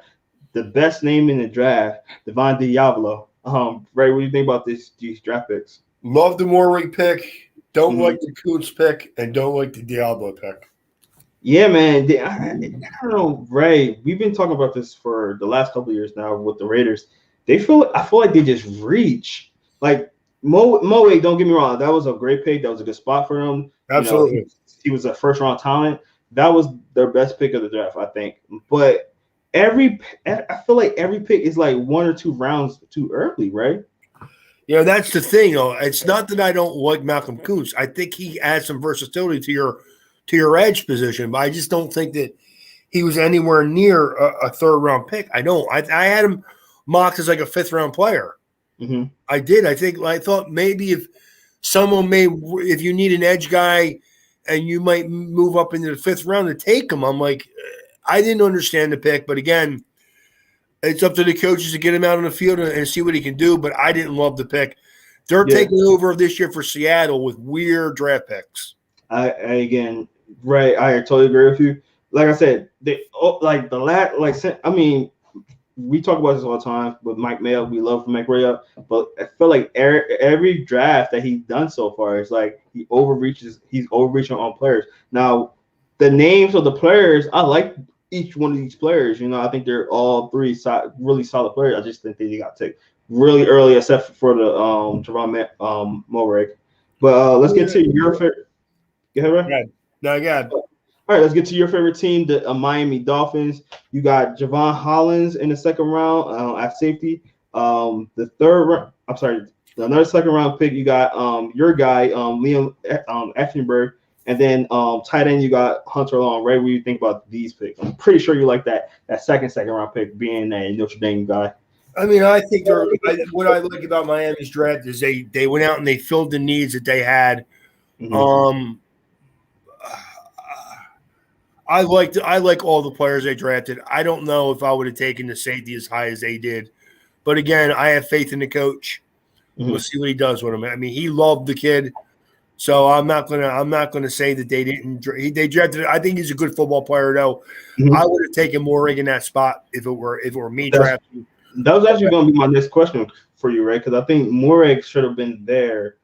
the best name in the draft, Devon Diablo. Ray, what do you think about these draft picks? Love the Moehrig pick. Don't like the Kuntz pick, and don't like the Diablo pick. Yeah, man. I don't know, Ray. We've been talking about this for the last couple of years now with the Raiders. I feel like they just reach. Like Moehrig, don't get me wrong, that was a great pick. That was a good spot for him. Absolutely. He was a first round talent. That was their best pick of the draft, I think. But I feel like every pick is like 1 or 2 rounds too early, right? That's the thing. It's not that I don't like Malcolm Kuntz. I think he adds some versatility to your edge position, but I just don't think that he was anywhere near a third round pick. I don't. I had him mocked as like a 5th round player. Mm-hmm. I did. I thought maybe if you need an edge guy and you might move up into the 5th round to take him, I'm like, I didn't understand the pick, but again, it's up to the coaches to get him out on the field and see what he can do, but I didn't love the pick. They're taking over this year for Seattle with weird draft picks. I totally agree with you. Like I said, we talk about this all the time with Mike Mayo. We love Mike Mayo, but I feel like every draft that he's done so far is like he's overreaching on players. Now, the names of the players, I like each one of these players. I think they're all 3 really solid players. I just think they got taken really early, except for the Trevon Moehrig. But let's get to your favorite. Go ahead, Ray. No, go ahead. All right, let's get to your favorite team, the Miami Dolphins. You got Javon Hollins in the second round at safety. Another second round pick, you got your guy, Liam Eschenberg. And then tight end, you got Hunter Long. Ray, what do you think about these picks? I'm pretty sure you like that second round pick being a Notre Dame guy. I mean, I think what I like about Miami's draft is they went out and they filled the needs that they had. Mm-hmm. I like all the players they drafted. I don't know if I would have taken the safety as high as they did, but again, I have faith in the coach. Mm-hmm. We'll see what he does with him. I mean, he loved the kid. So I'm not gonna say that they didn't. They drafted. I think he's a good football player, though. Mm-hmm. I would have taken Moehrig in that spot if it were me drafting. That was actually going to be my next question for you, right? Because I think Moehrig should have been there,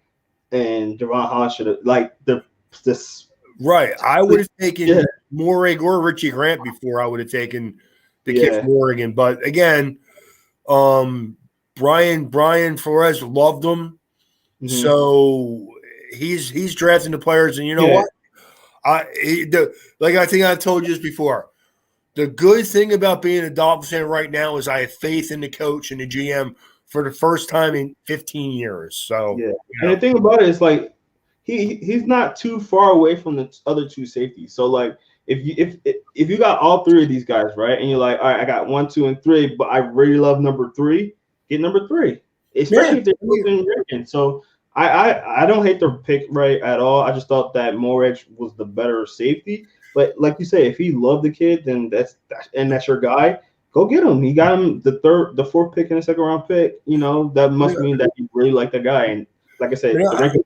and Javon Hollins should have this. Right, I would have taken Moehrig or Richie Grant before I would have taken the kid from Oregon. But again, Brian Flores loved him, so. He's drafting the players, and you know what? I think I told you this before. The good thing about being a Dolphins fan right now is I have faith in the coach and the GM for the first time in 15 years. So and the thing about it is like he's not too far away from the other 2 safeties. So like if you got all 3 of these guys, right, and you're like, all right, I got 1, 2, and 3, but I really love number 3, get number 3, especially if they're losing Ricken. So. I don't hate the pick right at all. I just thought that Moehrig was the better safety. But like you say, if he loved the kid, then that's your guy. go get him. He got him the fourth pick and the second round pick. That must mean that you really like the guy. And like I said, the rankings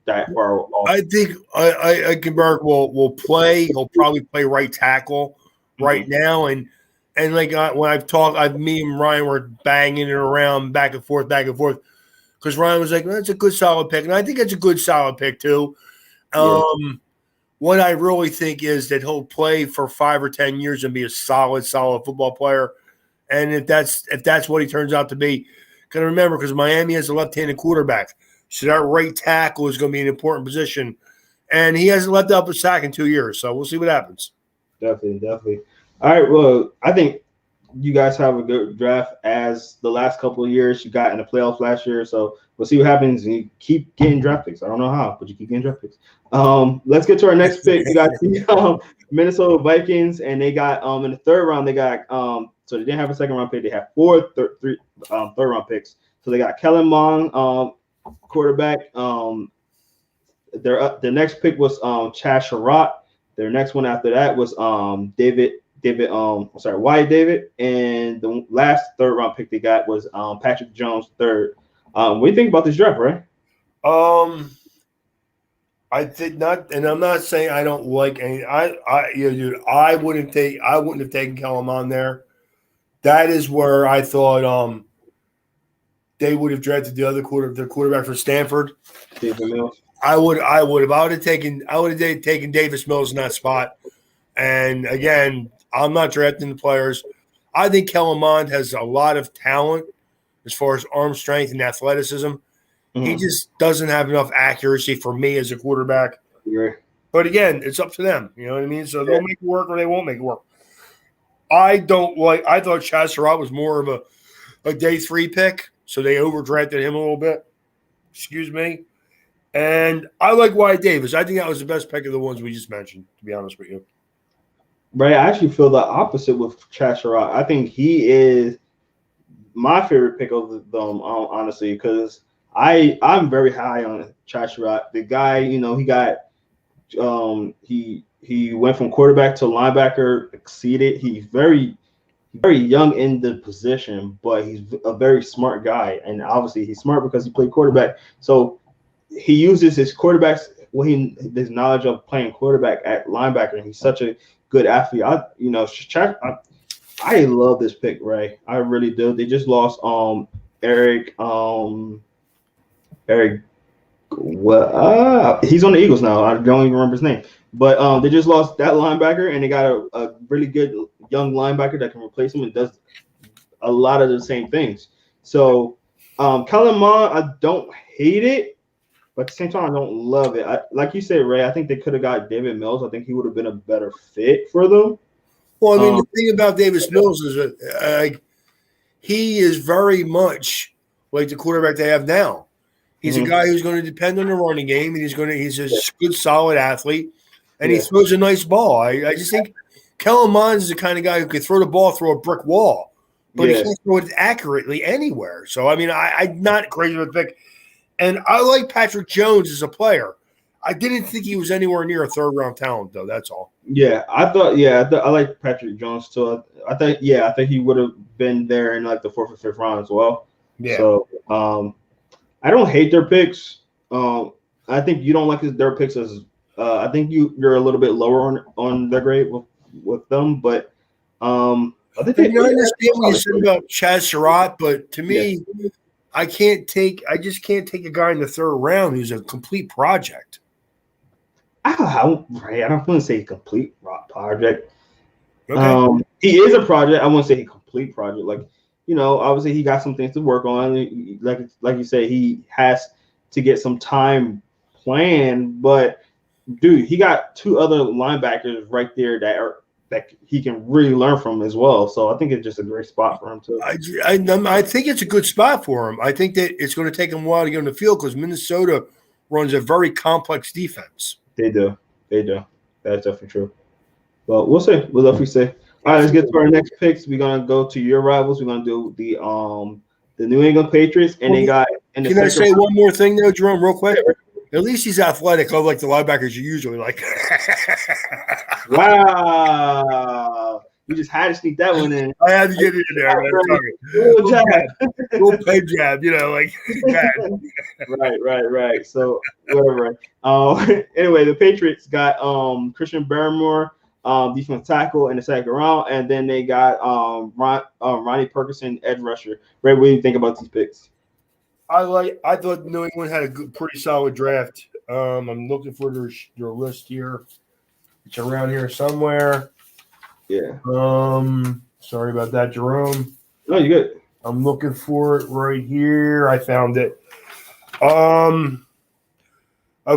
that far off. I think I Kenberg will play. He'll probably play right tackle right now. And like when me and Ryan were banging it around back and forth. Because Ryan was like, that's a good solid pick. And I think it's a good solid pick too. What I really think is that he'll play for 5 or 10 years and be a solid football player. And if that's what he turns out to be, got to remember, because Miami has a left-handed quarterback, so that right tackle is going to be an important position. And he hasn't left up a sack in 2 years, so we'll see what happens. Definitely. All right, well, I think you guys have a good draft as the last couple of years. You got in the playoffs last year, so we'll see what happens. And you keep getting draft picks. I don't know how, but you keep getting draft picks. Let's get to our next pick. You got the Minnesota Vikings, and they got in the third round. They got so they didn't have a second round pick. They had third round picks. So they got Kellen Mond, quarterback. Their next pick was Chad Sherratt. Their next one after that was Wyatt David, and the last third round pick they got was Patrick Jones third. What do you think about this draft, right? I did not, and I'm not saying I don't like any. I wouldn't have taken Kellen on there. That is where I thought they would have drafted the quarterback for Stanford. Davis Mills. I would have taken Davis Mills in that spot. And again, I'm not drafting the players. I think Kellen Mond has a lot of talent as far as arm strength and athleticism. He just doesn't have enough accuracy for me as a quarterback. Yeah. But again, it's up to them. You know what I mean? So they'll make it work or they won't make it work. I thought Chad Sherratt was more of a day 3 pick, so they overdrafted him a little bit. Excuse me. And I like Wyatt Davis. I think that was the best pick of the ones we just mentioned, to be honest with you. Right, I actually feel the opposite with Chad Sherratt. I think he is my favorite pick of them, honestly, because I'm very high on Chad Sherratt. The guy, he got he went from quarterback to linebacker, exceeded. He's very young in the position, but he's a very smart guy, and obviously he's smart because he played quarterback. So he uses his quarterbacks, his knowledge of playing quarterback at linebacker, and he's such a good athlete. I love this pick, Ray. I really do. They just lost Eric. He's on the Eagles now. I don't even remember his name. But they just lost that linebacker, and they got a really good young linebacker that can replace him and does a lot of the same things. So Kellen Mond, I don't hate it, but at the same time, I don't love it. Like you said, Ray, I think they could have got David Mills. I think he would have been a better fit for them. Well, I mean, the thing about Davis Mills is that he is very much like the quarterback they have now. He's a guy who's going to depend on the running game, and he's a good, solid athlete, and he throws a nice ball. I just think Kellen Mond is the kind of guy who could throw the ball through a brick wall, but he can't throw it accurately anywhere. So, I mean, I'm not crazy with the pick. And I like Patrick Jones as a player. I didn't think he was anywhere near a third-round talent, though. That's all. Yeah, I like Patrick Jones too. I think he would have been there in like the 4th or 5th round as well. Yeah. So I don't hate their picks. I think you don't like their picks as I think you're a little bit lower on their grade with them, but I think I understand what you said about Chad Sherratt, but to me, I just can't take a guy in the 3rd round who's a complete project. I don't want to say complete project. Okay. He is a project. I wouldn't say he complete project. Like, obviously he got some things to work on. Like you say, he has to get some time planned. But dude, he got 2 other linebackers right there that he can really learn from as well. So I think it's just a great spot for him too. I think it's a good spot for him. I think that it's going to take him a while to get on the field because Minnesota runs a very complex defense. They do. That's definitely true. Well, we'll see. We'll definitely see. All right, let's get to our next picks. We're gonna go to your rivals. We're gonna do the New England Patriots, and they got. Can I say one more thing though, Jerome, real quick? At least he's athletic, unlike the linebackers you usually like. Wow. We just had to sneak that one in. I had to get it in there, man. Sorry. Little jab. Little pay jab, like Right. So whatever. Anyway, the Patriots got Christian Barmore, defensive tackle in the second round, and then they got Ronnie Perkins, edge rusher. Ray, what do you think about these picks? I thought New England had a pretty solid draft. I'm looking for their list here. It's around here somewhere. Yeah. Sorry about that, Jerome. No, you're good. I'm looking for it right here. I found it. Of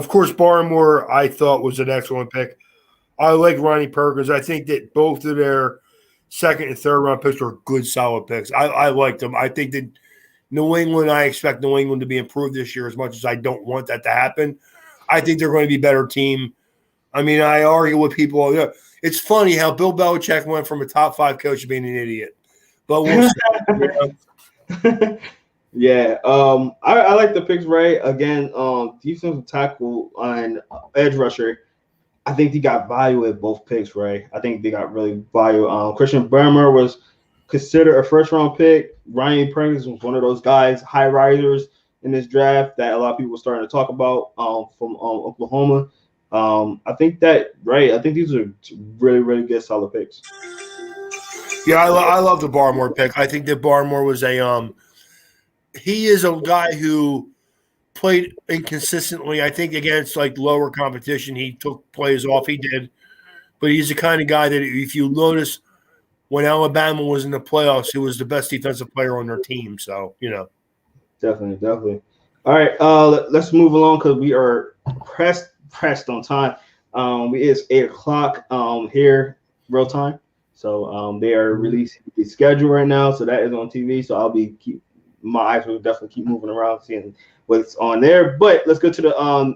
course, Barmore I thought was an excellent pick. I like Ronnie Perkins. I think that both of their second and third round picks are good, solid picks. I like them. I think that New England, I expect New England to be improved this year as much as I don't want that to happen. I think they're going to be a better team. I mean, I argue with people. It's funny how Bill Belichick went from a top 5 coach to being an idiot. But we'll see. Yeah. I like the picks, right? Again, defensive tackle and edge rusher. I think they got value at both picks, right? I think they got really value. Christian Barmore was considered a first-round pick. Ryan Perkins was one of those guys, high risers in this draft that a lot of people were starting to talk about from Oklahoma. I think that, right, I think these are really, really good, solid picks. Yeah, I love the Barmore pick. I think that Barmore was he is a guy who played inconsistently. I think against like lower competition, he took plays off. He did. But he's the kind of guy that if you notice when Alabama was in the playoffs, he was the best defensive player on their team. So, Definitely. All right, let's move along because we are pressed on time. It's 8:00 here, real time. So they are releasing the schedule right now. So that is on TV. So my eyes will definitely keep moving around, seeing what's on there. But let's go to the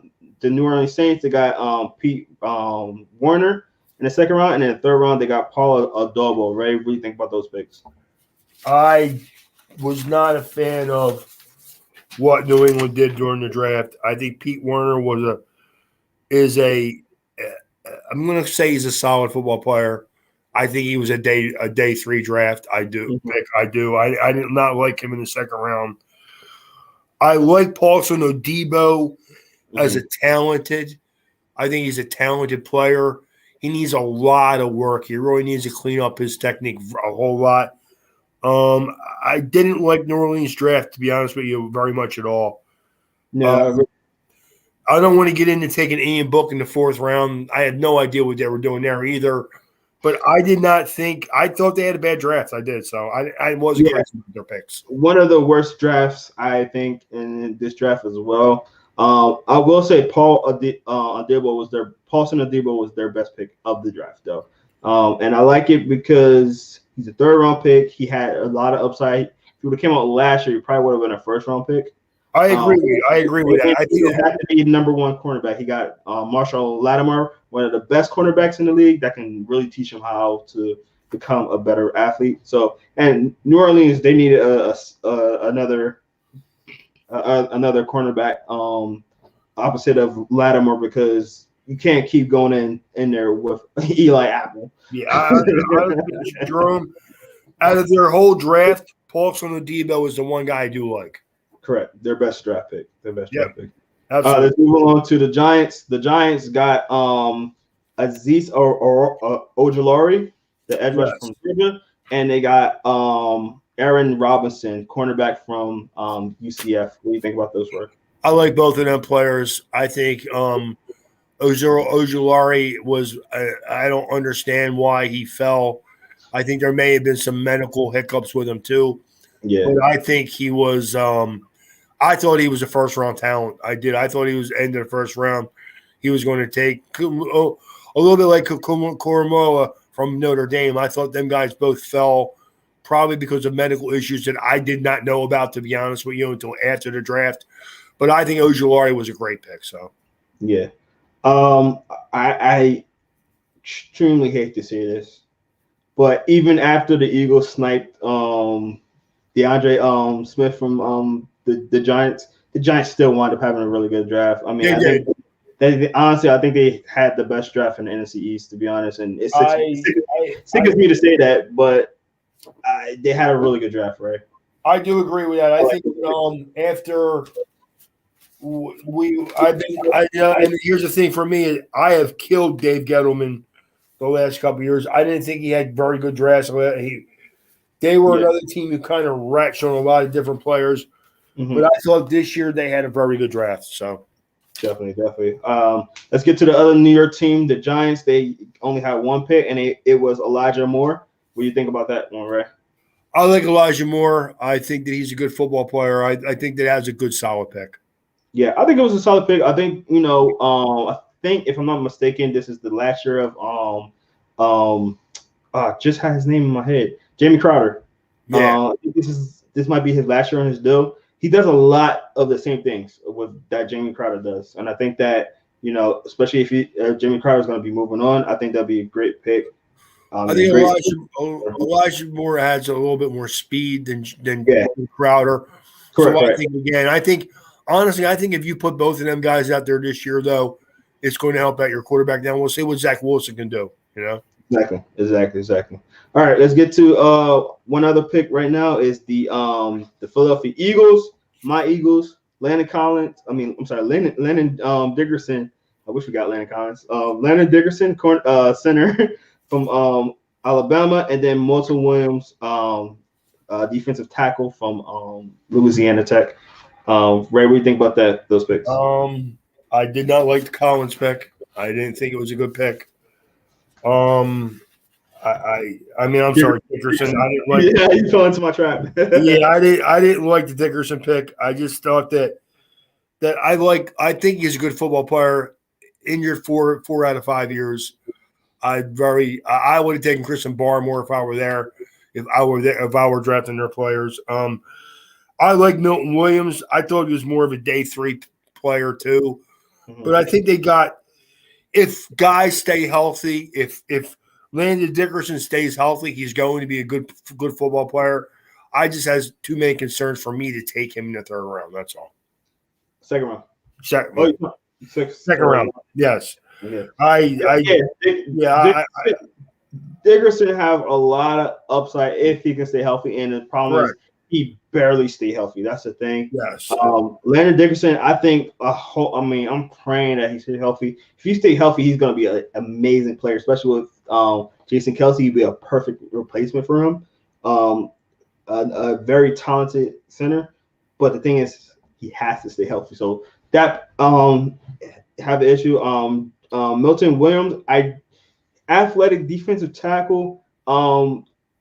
New Orleans Saints. They got Pete Warner in the second round, and then the third round they got Paul Adobo. Ray, what do you think about those picks? I was not a fan of what New England did during the draft. I think Pete Warner I'm going to say he's a solid football player. I think he was a day 3 draft. I do. I did not like him in the second round. I like Paulson Adebo as a talented. I think he's a talented player. He needs a lot of work. He really needs to clean up his technique a whole lot. I didn't like New Orleans draft, to be honest with you, very much at all. No. I don't want to get into taking Ian Book in the 4th round. I had no idea what they were doing there either. But I did not think – I thought they had a bad draft. I did. So I wasn't crazy with their picks. One of the worst drafts, I think, in this draft as well. I will say Paulson Adebo was their best pick of the draft, though. And I like it because he's a 3rd-round pick. He had a lot of upside. If he would have came out last year, he probably would have been a 1st-round pick. I agree with that. I think he had to be number 1 cornerback. He got Marshall Lattimore, one of the best cornerbacks in the league that can really teach him how to become a better athlete. So, and New Orleans, they needed another cornerback opposite of Lattimore because you can't keep going in there with Eli Apple. Yeah, Jerome, out of their whole draft, Paulson Adebo is the one guy I do like. Correct. Their best draft pick. Draft pick. Absolutely. Let's move on to the Giants. The Giants got Azeez Ojulari, the edge rusher from Georgia, and they got Aaron Robinson, cornerback from UCF. What do you think about those work? I like both of them players. I think Ojulari was I don't understand why he fell. I think there may have been some medical hiccups with him too. Yeah. But I think he was I thought he was a 1st-round talent. I did. I thought he was end of the 1st round. He was going to take a little bit like Koromoa from Notre Dame. I thought them guys both fell probably because of medical issues that I did not know about, to be honest with you, until after the draft. But I think Ojulari was a great pick. So, yeah. I extremely hate to say this, but even after the Eagles sniped DeAndre Smith from the Giants still wound up having a really good draft. I mean, honestly, I think they had the best draft in the NFC East, to be honest. And it's sickens me to say that, but they had a really good draft, right? I do agree with that. I think after and here's the thing for me, I have killed Dave Gettleman the last couple of years. I didn't think he had very good drafts. They were another team who kind of wrecked on a lot of different players, but I thought this year they had a very good draft. So definitely. Let's get to the other New York team, the Giants. They only had one pick, and it was Elijah Moore. What do you think about that one, Ray? I like Elijah Moore. I think that he's a good football player. I think that has a good solid pick. Yeah, I think it was a solid pick. I think I think if I'm not mistaken, this is the last year of just had his name in my head, Jamie Crowder. Yeah, this might be his last year on his deal. He does a lot of the same things that Jamie Crowder does, and I think that especially if Jamie Crowder is going to be moving on, I think that'd be a great pick. I think Elijah Moore has a little bit more speed than Crowder. Correct. So I think honestly, if you put both of them guys out there this year, though, it's going to help out your quarterback. Now we'll see what Zach Wilson can do. Exactly. All right, let's get to one other pick right now is the Philadelphia Eagles. My Eagles, Landon Dickerson. I wish we got Landon Collins. Landon Dickerson, center from Alabama, and then Milton Williams, defensive tackle from Louisiana Tech. Ray, what do you think about those picks? I did not like the Collins pick. I didn't think it was a good pick. I'm sorry, Dickerson. I didn't like. Yeah, you fell into my trap. Yeah, I didn't like the Dickerson pick. I just thought that I think he's a good football player. Injured 4 out of 5 years. I would have taken Christian Barmore if I were there. If I were drafting their players. I like Milton Williams. I thought he was more of a day 3 player too. But I think they got, if guys stay healthy, if Landon Dickerson stays healthy, he's going to be a good football player. I just has too many concerns for me to take him in the 3rd round. That's all. Second round. Second round. Yes. Dickerson have a lot of upside if he can stay healthy, and the problem is he barely stay healthy. That's the thing. Yes. Landon Dickerson, I think. I'm praying that he stays healthy. If he stay healthy, he's going to be an amazing player, especially with Jason Kelce. He'd be a perfect replacement for him. A very talented center, but the thing is, he has to stay healthy. So that have an issue. Milton Williams, athletic defensive tackle.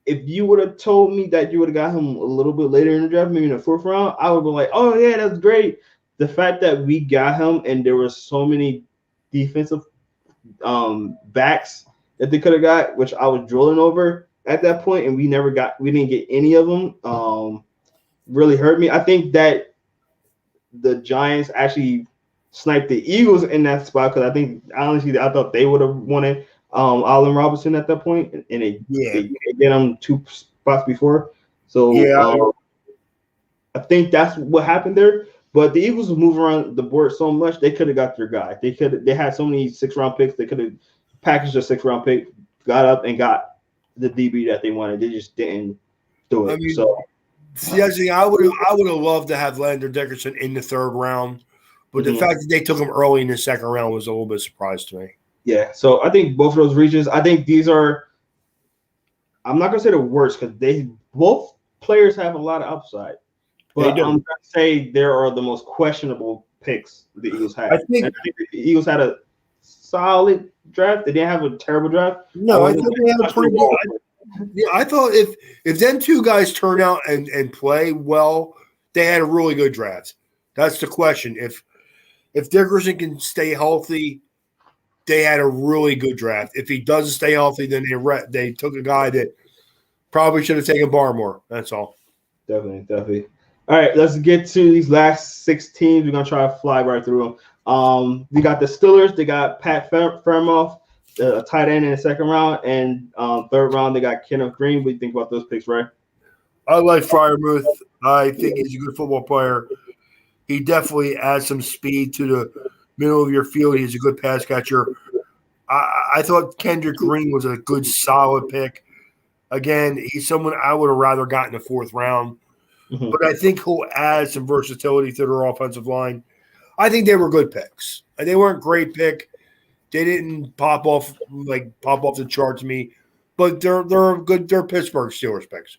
If you would have told me that you would have got him a little bit later in the draft, maybe in the 4th round, I would be like, oh yeah, that's great. The fact that we got him and there were so many defensive backs that they could have got, which I was drooling over at that point, and we didn't get any of them, really hurt me. I think that the Giants actually sniped the Eagles in that spot because I thought they would have wanted Allen Robinson at that point, and they get him 2 spots before. So I think that's what happened there. But the Eagles move around the board so much, they could have got their guy. They had so many 6th-round picks. They could have packaged a 6th-round pick, got up and got the DB that they wanted. They just didn't do it. I would have loved to have Landon Dickerson in the 3rd round, but the fact that they took him early in the 2nd round was a little bit of a surprise to me. Yeah, so I think both of those regions, I think these are, I'm not going to say the worst because both players have a lot of upside. But I'm going to say there are the most questionable picks the Eagles had. I think the Eagles had a solid draft. They didn't have a terrible draft. No, I think they had a pretty good. Yeah, I thought if them 2 guys turn out and play well, they had a really good draft. That's the question. If Dickerson can stay healthy, they had a really good draft. If he doesn't stay healthy, then they took a guy that probably should have taken Barmore. That's all. Definitely. All right, let's get to these last 6 teams. We're going to try to fly right through them. We got the Steelers. They got Pat Fairmouth, a tight end in the 2nd round. And 3rd round, they got Kendrick Green. What do you think about those picks, Ray? I like Freiermuth. I think he's a good football player. He definitely adds some speed to the middle of your field. He's a good pass catcher. I thought Kendrick Green was a good, solid pick. Again, he's someone I would have rather gotten in the 4th round. Mhm. But I think he'll add some versatility to their offensive line. I think they were good picks. They weren't great pick. They didn't pop off the chart to me, but they're good. They're Pittsburgh Steelers picks.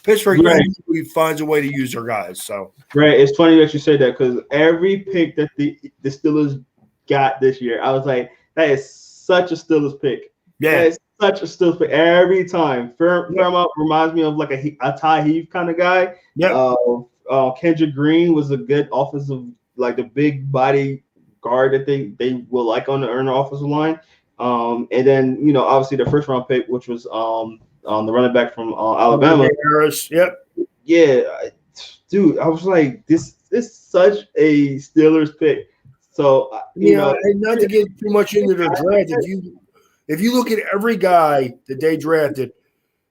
Pittsburgh usually finds a way to use their guys. So right, it's funny that you say that because every pick that the Steelers got this year, I was like, that is such a Steelers pick. Yeah, that is such a Steelers pick every time. Fairmount reminds me of like a Ty Heath kind of guy. yeah. Kendrick Green was a good offensive, like the big body guard that they will like on the offensive line. And then obviously the first round pick, which was the running back from Alabama. Harris. Yep. Yeah, dude, I was like, this is such a Steelers pick. So and not to get too much into their draft, if you look at every guy that they drafted,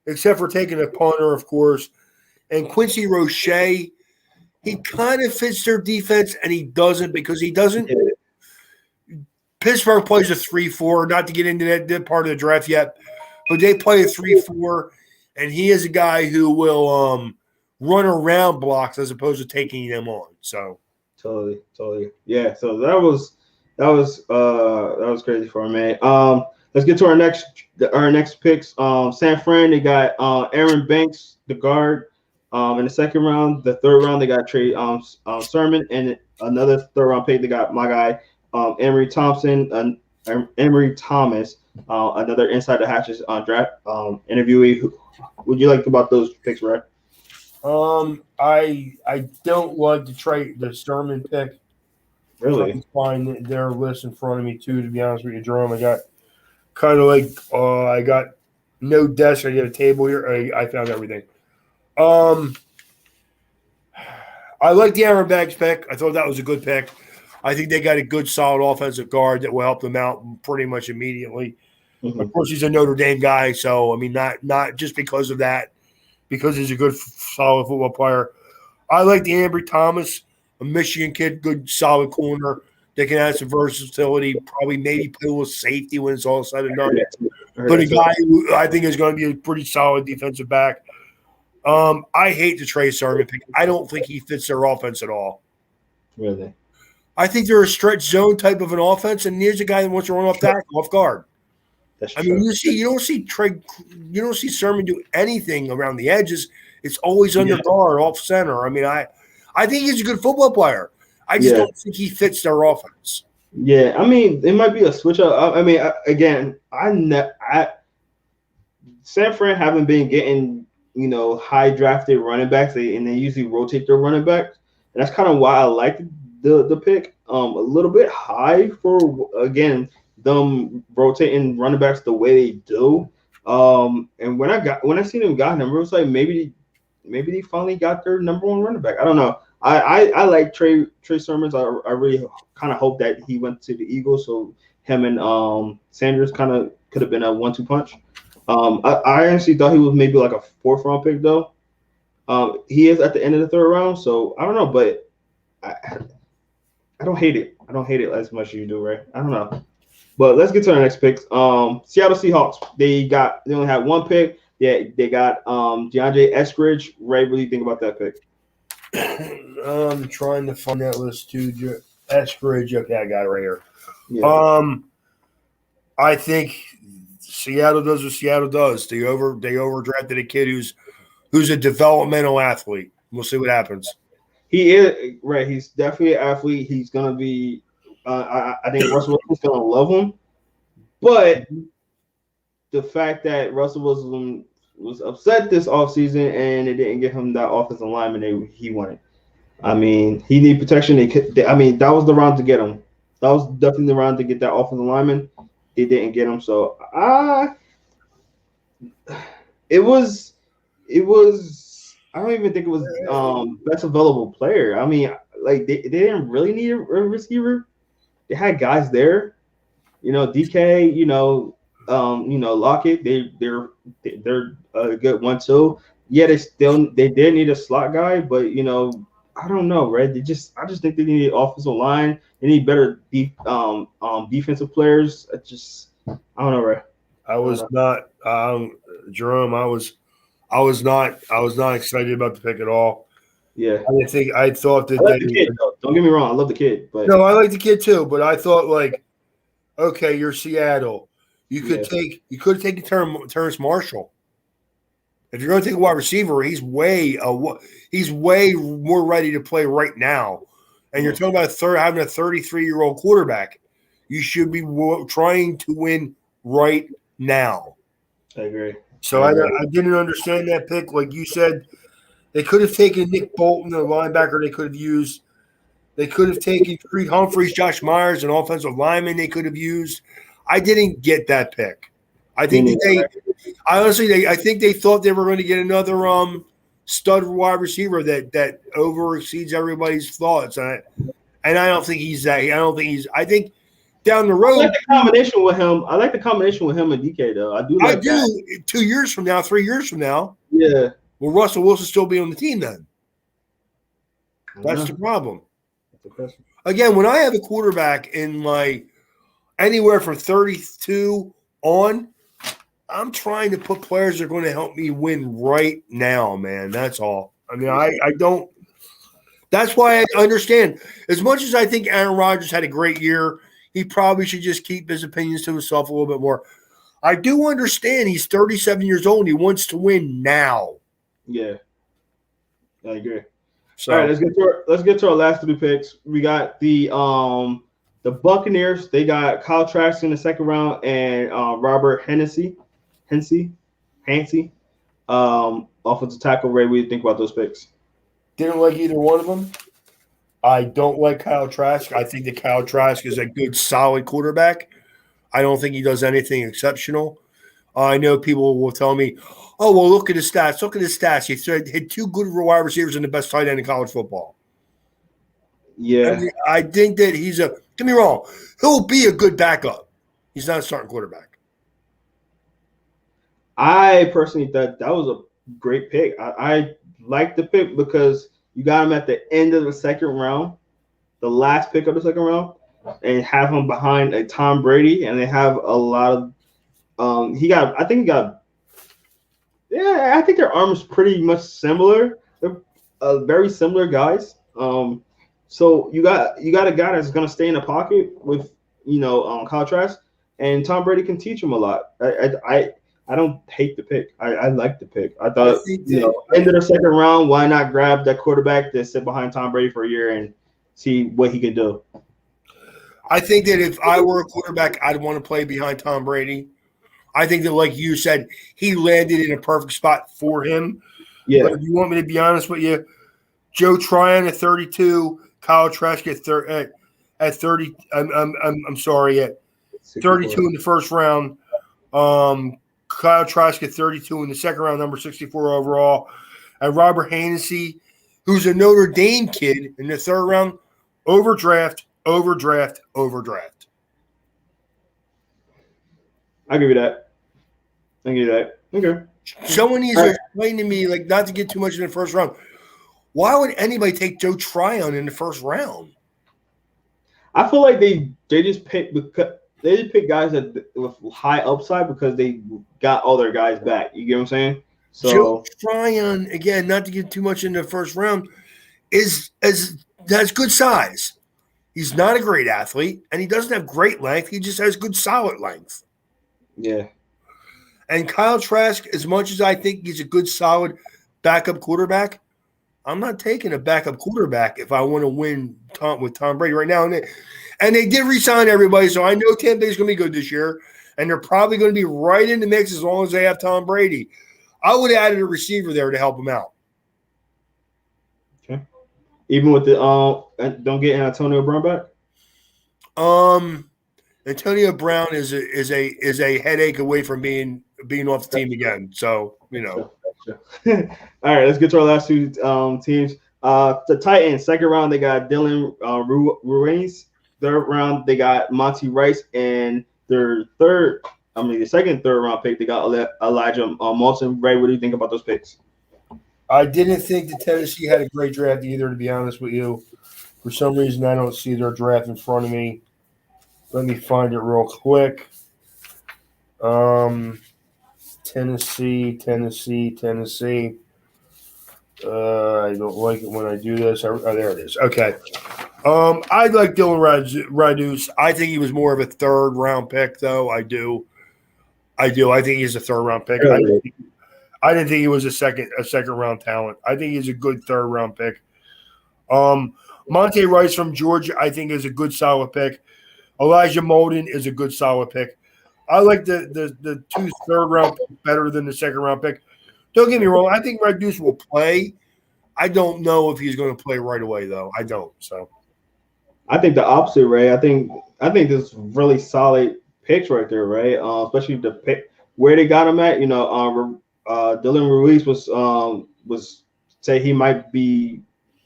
except for taking a punter, of course, and Quincy Roche, he kind of fits their defense, and he doesn't because he doesn't. Yeah. Pittsburgh plays a 3-4. Not to get into that part of the draft yet, but they play a 3-4, and he is a guy who will run around blocks as opposed to taking them on. So totally, yeah. So that was crazy for me. Let's get to our next picks. San Fran, they got Aaron Banks, the guard. In the 2nd round, the 3rd round, they got Trey Sermon, and another 3rd round pick. They got my guy Emory Thompson, Emory Thomas, another inside the hatches draft interviewee. Would you like about those picks, Ray? I don't like the Sermon pick. Really? I can find their list in front of me too. To be honest with you, Jerome, I got kind of like I got no desk. I got a table here. I found everything. I like the Aaron Banks pick. I thought that was a good pick. I think they got a good, solid offensive guard that will help them out pretty much immediately. Mm-hmm. Of course, he's a Notre Dame guy, so I mean, not just because of that, because he's a good, solid football player. I like the Ambry Thomas, a Michigan kid, good, solid corner. They can add some versatility, probably maybe play a little safety when it's all said and done. But a guy who I think is going to be a pretty solid defensive back. I hate the Trey Sermon pick. I don't think he fits their offense at all. Really? I think they're a stretch zone type of an offense, and here's a guy that wants to run off guard. That's I true. mean, you don't see Sermon do anything around the edges. It's always under guard, off center. I mean, I think he's a good football player. I just don't think he fits their offense. Yeah, I mean, it might be a switch up. I mean, San Fran haven't been getting high drafted running backs, and they usually rotate their running backs, and that's kind of why I like the pick a little bit high for them rotating running backs the way they do. And when I seen them got him, it was like maybe they finally got their number 1 running back. I don't know. I like Trey Sermons. I really kind of hope that he went to the Eagles, so him and Sanders kind of could have been a 1-2 punch. I actually thought he was maybe like a 4th round pick though. He is at the end of the 3rd round, so I don't know, but I don't hate it. I don't hate it as much as you do, right? I don't know. But let's get to our next picks. Seattle Seahawks. They only had 1 pick. They got DeAndre Eskridge. Ray, what do you think about that pick? I'm trying to find that list too. Eskridge. Okay, I got it right here. Yeah. I think Seattle does what Seattle does. They overdrafted a kid who's a developmental athlete. We'll see what happens. He is right. He's definitely an athlete. He's gonna be. I think Russell Wilson's gonna love him, but the fact that Russell Wilson was upset this offseason and they didn't give him that offensive lineman he wanted. I mean, he needed protection. That was the round to get him. That was definitely the round to get that offensive lineman. They didn't get him, so it was. I don't even think it was best available player. I mean, like they didn't really need a receiver. They had guys there, DK, Lockett. They're a good 1-2. Yeah, they did need a slot guy, but I don't know, right? I just think they need offensive line. They need better defensive players. I don't know, Ray. I was not, Jerome. I was not excited about the pick at all. Yeah, I thought that I like the kid though. Don't get me wrong, I love the kid, but no, I like the kid too. But I thought like, okay, you're Seattle. You could have taken Terrence Marshall. If you're going to take a wide receiver, he's way more ready to play right now. And you're talking about having a 33-year-old quarterback. You should be trying to win right now. I agree. So I didn't understand that pick. Like you said, they could have taken Nick Bolton, the linebacker. They could have used. They could have taken Creed Humphreys, Josh Myers, an offensive lineman. They could have used. I didn't get that pick. I think I think they thought they were going to get another stud wide receiver that over exceeds everybody's thoughts. And I don't think he's that. I think down the road. I like the combination with him. I like the combination with him and DK though. I do. Like that. 2 years from now, 3 years from now. Yeah. Will Russell Wilson still be on the team then? That's the problem. Again, when I have a quarterback in anywhere from 32 on, I'm trying to put players that are going to help me win right now, man. That's all. I mean, I don't – that's why I understand. As much as I think Aaron Rodgers had a great year, he probably should just keep his opinions to himself a little bit more. I do understand he's 37 years old and he wants to win now. Yeah. I agree. So, all right, let's get to our last 3 picks. We got the Buccaneers. They got Kyle Trask in the second round and Robert Hennessy, offensive tackle. Ray, what do you think about those picks? Didn't like either one of them. I don't like Kyle Trask. I think that Kyle Trask is a good, solid quarterback. I don't think he does anything exceptional. I know people will tell me, oh, well, look at his stats. Look at his stats. He hit 2 good wide receivers and the best tight end in college football. Yeah. I think that get me wrong, he'll be a good backup. He's not a starting quarterback. I personally thought that was a great pick. I like the pick because you got him at the end of the second round, the last pick of the second round, and have him behind a Tom Brady, and they have a lot of I think their arms pretty much similar. They're very similar guys. So you got a guy that's gonna stay in the pocket with Kyle Trask, and Tom Brady can teach him a lot. I don't hate the pick. I like the pick. I thought end of the second round, why not grab that quarterback that sit behind Tom Brady for a year and see what he can do. I think that if I were a quarterback, I'd want to play behind Tom Brady. I think that, like you said, he landed in a perfect spot for him. Yeah. But if you want me to be honest with you, Joe Tryon at 32, Kyle Trask at 30. At 32 in the first round. Kyle Trask at 32 in the second round, number 64 overall. And Robert Hennessy, who's a Notre Dame kid, in the third round, overdraft. I'll give you that. Okay. Someone needs to explain to me, not to get too much in the first round. Why would anybody take Joe Tryon in the first round? I feel like they just pick guys with high upside because they got all their guys back. You get what I'm saying? So Joe Tryon, again, not to get too much in the first round, has good size. He's not a great athlete, and he doesn't have great length. He just has good, solid length. Yeah. And Kyle Trask, as much as I think he's a good, solid backup quarterback, I'm not taking a backup quarterback if I want to win with Tom Brady right now. And they did re-sign everybody, so I know Tampa Bay's going to be good this year, and they're probably going to be right in the mix as long as they have Tom Brady. I would have added a receiver there to help him out. Okay. Even with the don't get Antonio Brown back? Antonio Brown is a headache away from being off the team again. So, Sure. All right, let's get to our last 2 teams. The Titans, second round, they got Dylan Ruiz. Third round, they got Monty Rice. And the second and third round pick, they got Elijah Moulton. Ray, what do you think about those picks? I didn't think that Tennessee had a great draft either, to be honest with you. For some reason, I don't see their draft in front of me. Let me find it real quick. Tennessee. I don't like it when I do this. Oh, there it is. Okay. I like Dylan Radus. I think he was more of a third round pick, though. I do. I think he's a third round pick. I didn't think he was a second round talent. I think he's a good third round pick. Monte Rice from Georgia, I think, is a good solid pick. Elijah Molden is a good solid pick. I like the two third round picks better than the second round pick. Don't get me wrong. I think Radus will play. I don't know if he's going to play right away, though. I don't. So, I think the opposite, Ray. I think this really solid picks right there, Ray. Especially the pick where they got him at. Dylan Ruiz was say he might be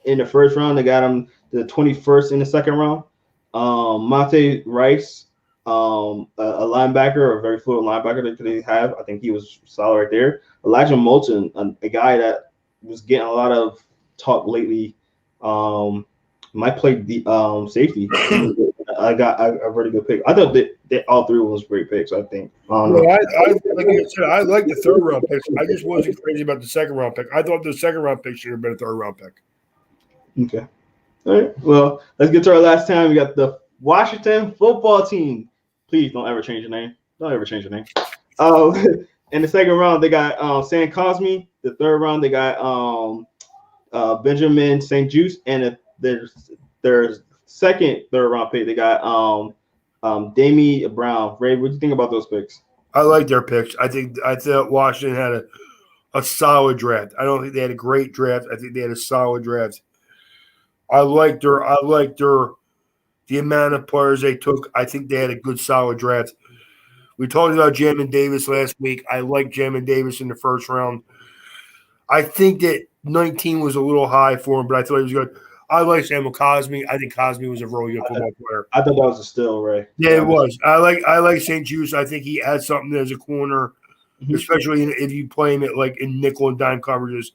in the first round. They got him the 21st in the second round. Monte Rice, a linebacker, a very fluid linebacker that they have. I think he was solid right there. Elijah Moulton, a guy that was getting a lot of talk lately. Might play the safety. I got a really good pick. I thought that all three was great picks. I think. Like I said, I like the third round picks. I just wasn't crazy about the second round pick. I thought the second round pick should have been a third round pick. Okay. All right. Well, let's get to our last time. We got the Washington football team. Please don't ever change your name. Don't ever change your name. In the second round, they got Sam Cosmi. The third round, they got Benjamin St. Juste, and their second third round pick, they got Damie Brown. Ray, what do you think about those picks? I like their picks. I thought Washington had a solid draft. I don't think they had a great draft. I think they had a solid draft. I liked the amount of players they took. I think they had a good solid draft. We talked about Jamin Davis last week. I like Jamin Davis in the first round. I think that 19 was a little high for him, but I thought he was good. I like Samuel Cosmi. I think Cosmi was a really good football player. I thought that was a steal, Ray. Yeah, it was. I like St. Juste. I think he adds something as a corner, especially if you play him at in nickel and dime coverages.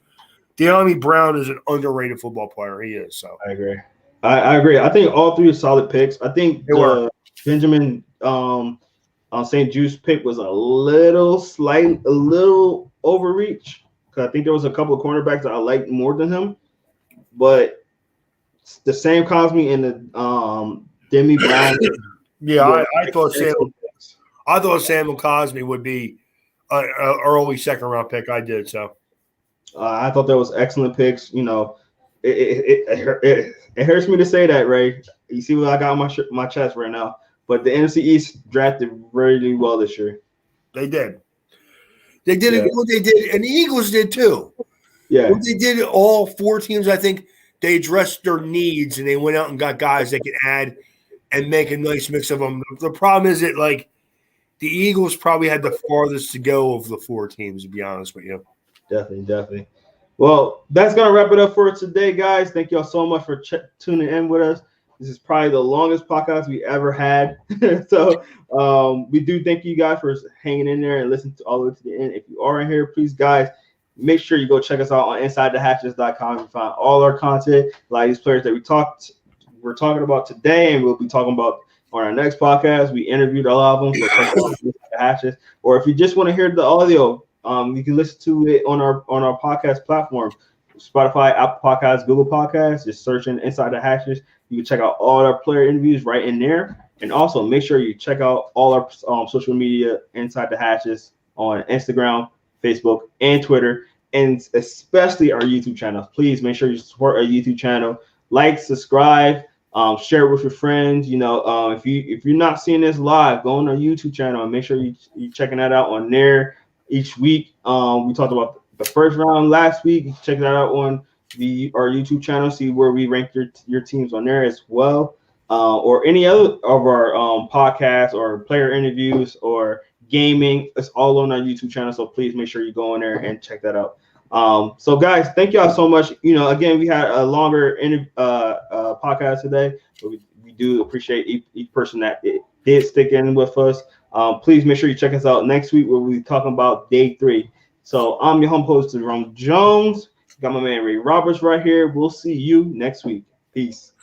Damie Brown is an underrated football player. He is. So I agree. I agree. I think all three are solid picks. I think Benjamin St. Juste pick was a little overreach because I think there was a couple of cornerbacks that I liked more than him, but the Sam Cosmi and the Demi Brown. I thought Samuel Cosmi would be an early second round pick. I did so. I thought that was excellent picks. It hurts me to say that, Ray. You see what I got on my chest right now. But the NFC East drafted really well this year. They did. They did what they did, and the Eagles did too. Yeah. What they did, all four teams, I think, they addressed their needs, and they went out and got guys they could add and make a nice mix of them. The problem is that, the Eagles probably had the farthest to go of the four teams, to be honest with you. Definitely. Well, that's going to wrap it up for today, guys. Thank y'all so much for tuning in with us. This is probably the longest podcast we ever had. So we do thank you guys for hanging in there and listening all the way to the end. If you are in here, please, guys, make sure you go check us out on InsideTheHatches.com. You find all our content, like these players that we're talking about today, and we'll be talking about on our next podcast. We interviewed a lot of them. So check out Inside the Hatches. Or if you just want to hear the audio, you can listen to it on our podcast platform, Spotify, Apple Podcasts, Google Podcasts. Just searching Inside the Hatches. You can check out all our player interviews right in there. And also make sure you check out all our social media Inside the Hatches on Instagram, Facebook, and Twitter, and especially our YouTube channel. Please make sure you support our YouTube channel. Like, subscribe, share it with your friends. If you're not seeing this live, go on our YouTube channel and make sure you're checking that out on there each week. We talked about the first round last week. Check that out on our YouTube channel. See where we rank your teams on there as well, or any other of our podcasts or player interviews or gaming. It's all on our YouTube channel. So please make sure you go in there and check that out. So guys, thank y'all so much. Again, we had a longer podcast today, but we do appreciate each person that did stick in with us. Please make sure you check us out next week where we'll be talking about day 3. So I'm your home host, Jerome Jones. Got my man Ray Roberts right here. We'll see you next week. Peace.